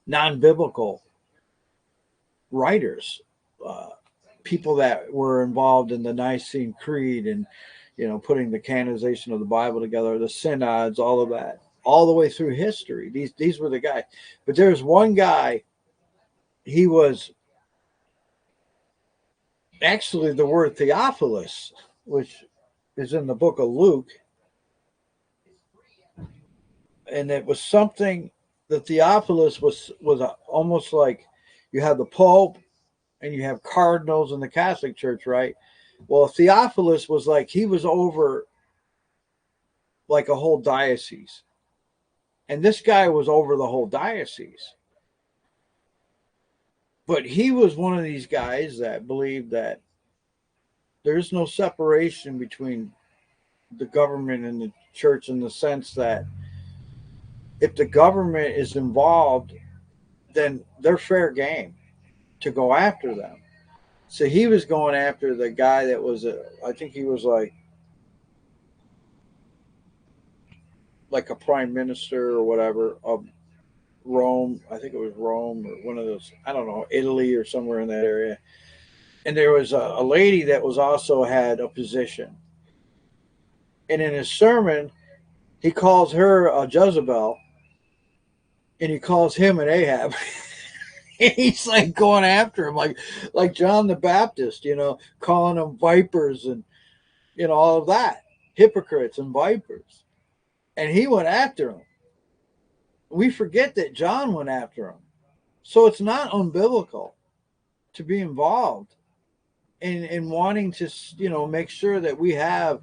non-biblical writers, uh, people that were involved in the Nicene Creed, and putting the canonization of the Bible together, the synods, all of that, all the way through history. These were the guys. But there's one guy. He was actually the word Theophilus, which is in the book of Luke, and it was something. The Theophilus was almost like, you have the Pope and you have cardinals in the Catholic Church, right? Well, Theophilus was like, he was over like a whole diocese, and this guy was over the whole diocese. But he was one of these guys that believed that there's no separation between the government and the church, in the sense that if the government is involved, then they're fair game to go after them. So he was going after the guy that was I think he was like a prime minister or whatever of Rome. I think it was Rome, or one of those, I don't know, Italy or somewhere in that area. And there was a lady that was also had a position. And in his sermon, he calls her a Jezebel, and he calls him an Ahab. He's like going after him, like John the Baptist, calling them vipers, and all of that, hypocrites and vipers. And he went after him. We forget that John went after him. So it's not unbiblical to be involved in wanting to, make sure that we have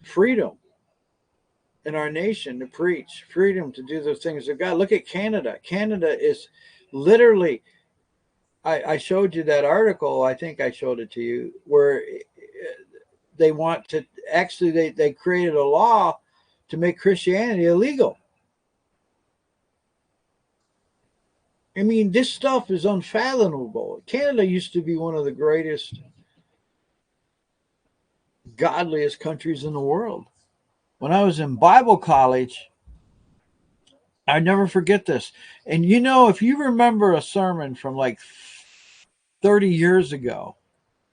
freedom in our nation to preach, freedom to do the things of God. Look at Canada. Canada is literally, I showed you that article, I think I showed it to you, where they want to, actually, they created a law to make Christianity illegal. I mean, this stuff is unfathomable. Canada used to be one of the greatest, godliest countries in the world. When I was in Bible college, I never forget this. And if you remember a sermon from like 30 years ago,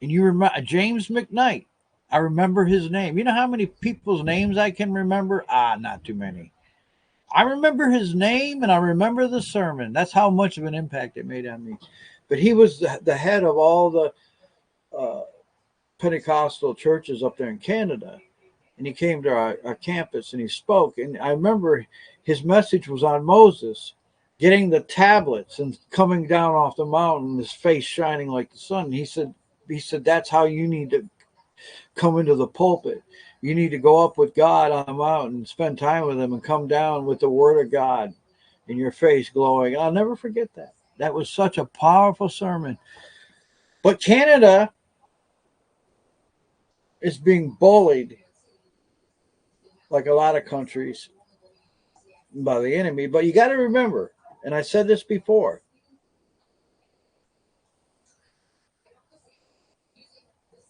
and you remember James McKnight, I remember his name. You know how many people's names I can remember? Not too many. I remember his name, and I remember the sermon. That's how much of an impact it made on me. But he was the head of all the Pentecostal churches up there in Canada. And he came to our campus and he spoke. And I remember his message was on Moses getting the tablets and coming down off the mountain, his face shining like the sun. And he said, that's how you need to come into the pulpit. You need to go up with God on the mountain, spend time with him, and come down with the word of God in your face glowing. I'll never forget that. That was such a powerful sermon. But Canada is being bullied, like a lot of countries, by the enemy. But you got to remember, and I said this before,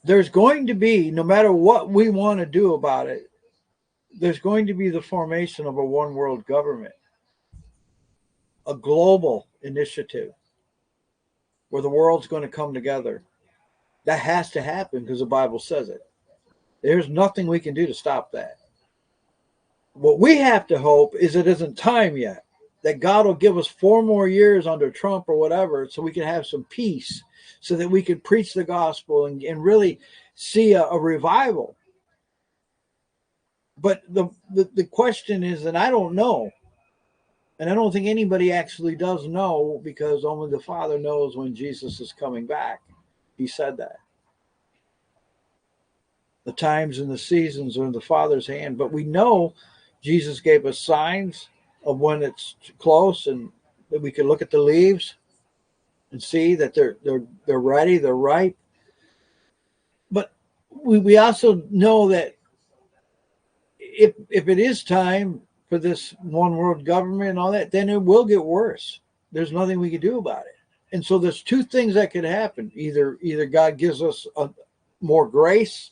there's going to be, no matter what we want to do about it, there's going to be the formation of a one world government, a global initiative where the world's going to come together. That has to happen because the Bible says it. There's nothing we can do to stop that. What we have to hope is it isn't time yet, that God will give us 4 more years under Trump or whatever, so we can have some peace, so that we can preach the gospel and really see a revival. But the question is, and I don't know, and I don't think anybody actually does know, because only the Father knows when Jesus is coming back. He said that. The times and the seasons are in the Father's hand, but we know Jesus gave us signs of when it's close, and that we can look at the leaves and see that they're ready, they're ripe. But we also know that if it is time for this one world government and all that, then it will get worse. There's nothing we can do about it. And so there's two things that could happen. Either God gives us more grace,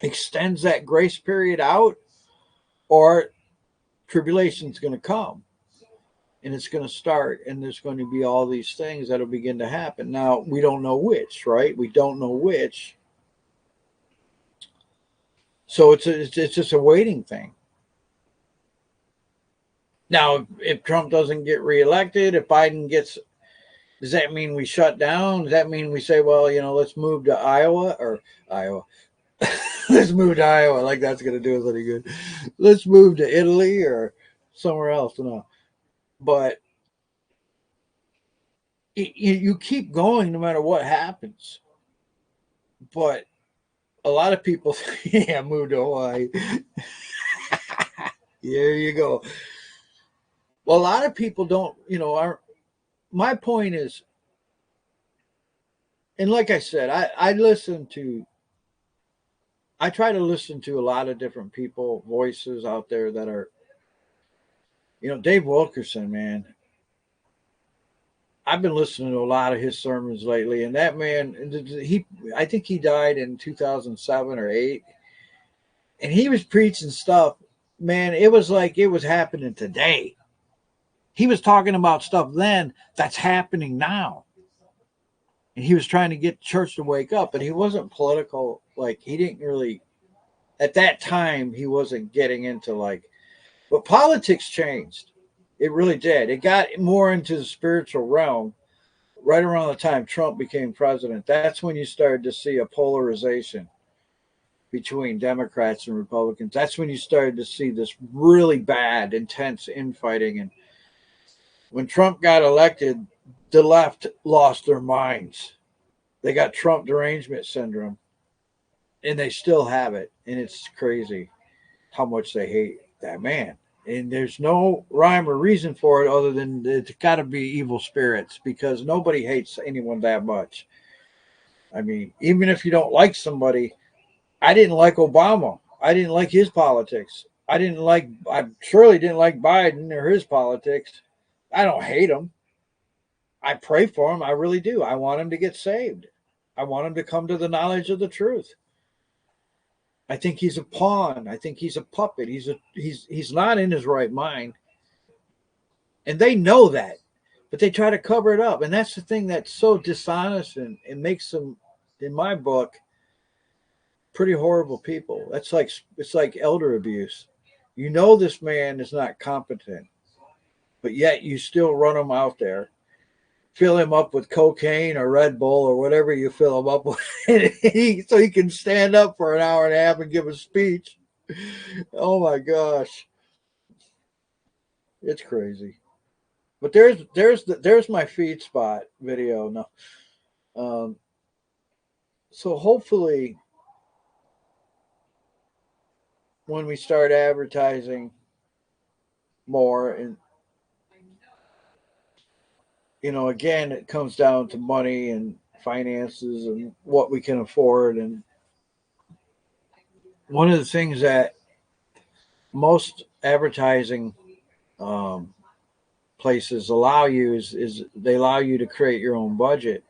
extends that grace period out, or tribulation's going to come, and it's going to start, and there's going to be all these things that'll begin to happen. Now, we don't know which, right? We don't know which. So it's just a waiting thing. Now, if Trump doesn't get reelected, if Biden gets, does that mean we shut down? Does that mean we say, well, let's move to Iowa or Iowa? Let's move to Iowa. Like that's going to do us any good. Let's move to Italy or somewhere else. No, but you keep going no matter what happens. But a lot of people, yeah, move to Hawaii. There you go. Well, a lot of people don't, my point is, and like I said, I try to listen to a lot of different people, voices out there that are, Dave Wilkerson, man. I've been listening to a lot of his sermons lately, and that man, I think he died in 2007 or 8, and he was preaching stuff, man. It was like it was happening today. He was talking about stuff then that's happening now. And he was trying to get church to wake up, but he wasn't political. Like, he didn't really, at that time, he wasn't getting into but politics changed. It really did. It got more into the spiritual realm right around the time Trump became president. That's when you started to see a polarization between Democrats and Republicans. That's when you started to see this really bad, intense infighting. And when Trump got elected, the left lost their minds. They got Trump derangement syndrome, and they still have it. And it's crazy how much they hate that man. And there's no rhyme or reason for it other than it's got to be evil spirits, because nobody hates anyone that much. I mean, even if you don't like somebody, I didn't like Obama. I didn't like his politics. I surely didn't like Biden or his politics. I don't hate him. I pray for him. I really do. I want him to get saved. I want him to come to the knowledge of the truth. I think he's a pawn. I think he's a puppet. He's not in his right mind. And they know that, but they try to cover it up. And that's the thing that's so dishonest, and it makes them, in my book, pretty horrible people. It's like elder abuse. You know this man is not competent, but yet you still run him out there, fill him up with cocaine or Red Bull or whatever you fill him up with, so he can stand up for an hour and a half and give a speech. Oh my gosh, it's crazy. But there's my feed spot video. No, so hopefully when we start advertising more, and again, it comes down to money and finances and what we can afford. And one of the things that most advertising um, places allow you is they allow you to create your own budget,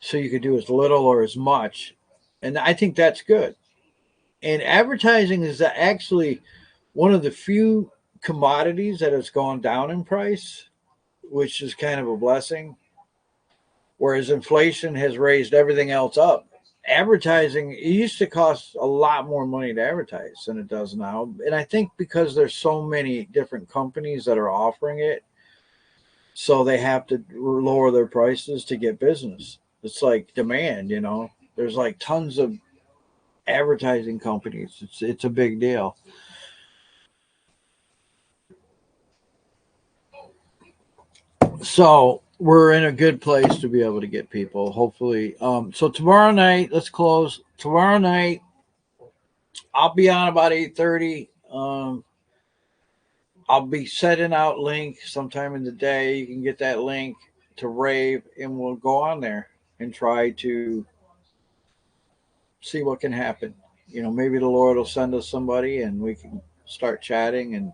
so you could do as little or as much. And I think that's good. And advertising is actually one of the few commodities that has gone down in price, which is kind of a blessing. Whereas inflation has raised everything else up. advertising, it used to cost a lot more money to advertise than it does now. And I think because there's so many different companies that are offering it, so they have to lower their prices to get business. It's like demand, you know. There's like tons of advertising companies. It's a big deal. So we're in a good place to be able to get people. Hopefully, so tomorrow night, let's close. Tomorrow night, I'll be on about 8:30. I'll be setting out link sometime in the day. You can get that link to Rave, and we'll go on there and try to see what can happen. You know, maybe the Lord will send us somebody, and we can start chatting. And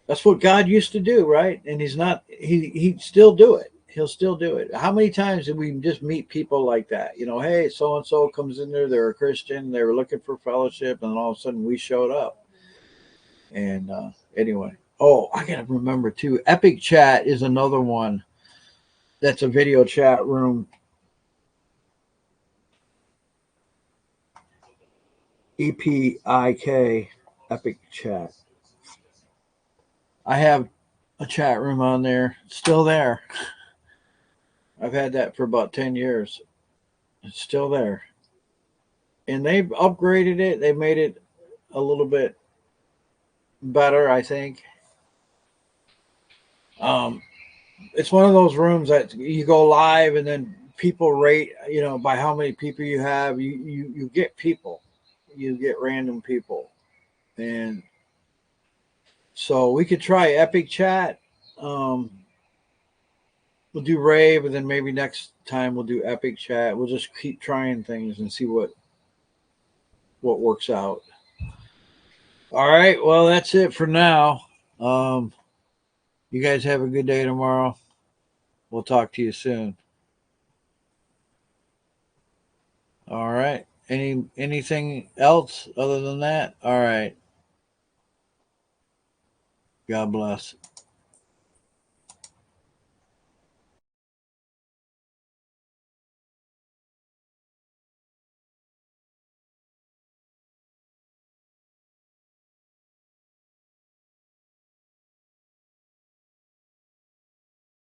that's what God used to do, right? And He's not. He still do it. He'll still do it. How many times did we just meet people like that? You know, hey, so and so comes in there. They're a Christian. They were looking for fellowship, and all of a sudden we showed up. And anyway, oh, I gotta remember too. Epic Chat is another one. That's a video chat room. EPIK, Epic Chat. I have a chat room on there. It's still there. I've had that for about 10 years. It's still there. And they've upgraded it. They made it a little bit better, I think. Um, it's one of those rooms that you go live and then people rate, you know, by how many people you have. You get people. You get random people. And so we could try Epic Chat. Um, we'll do Rave, and then maybe next time we'll do Epic Chat. We'll just keep trying things and see what works out. All right. Well, that's it for now. Um, you guys have a good day tomorrow. We'll talk to you soon. All right. Anything else other than that? All right. God bless.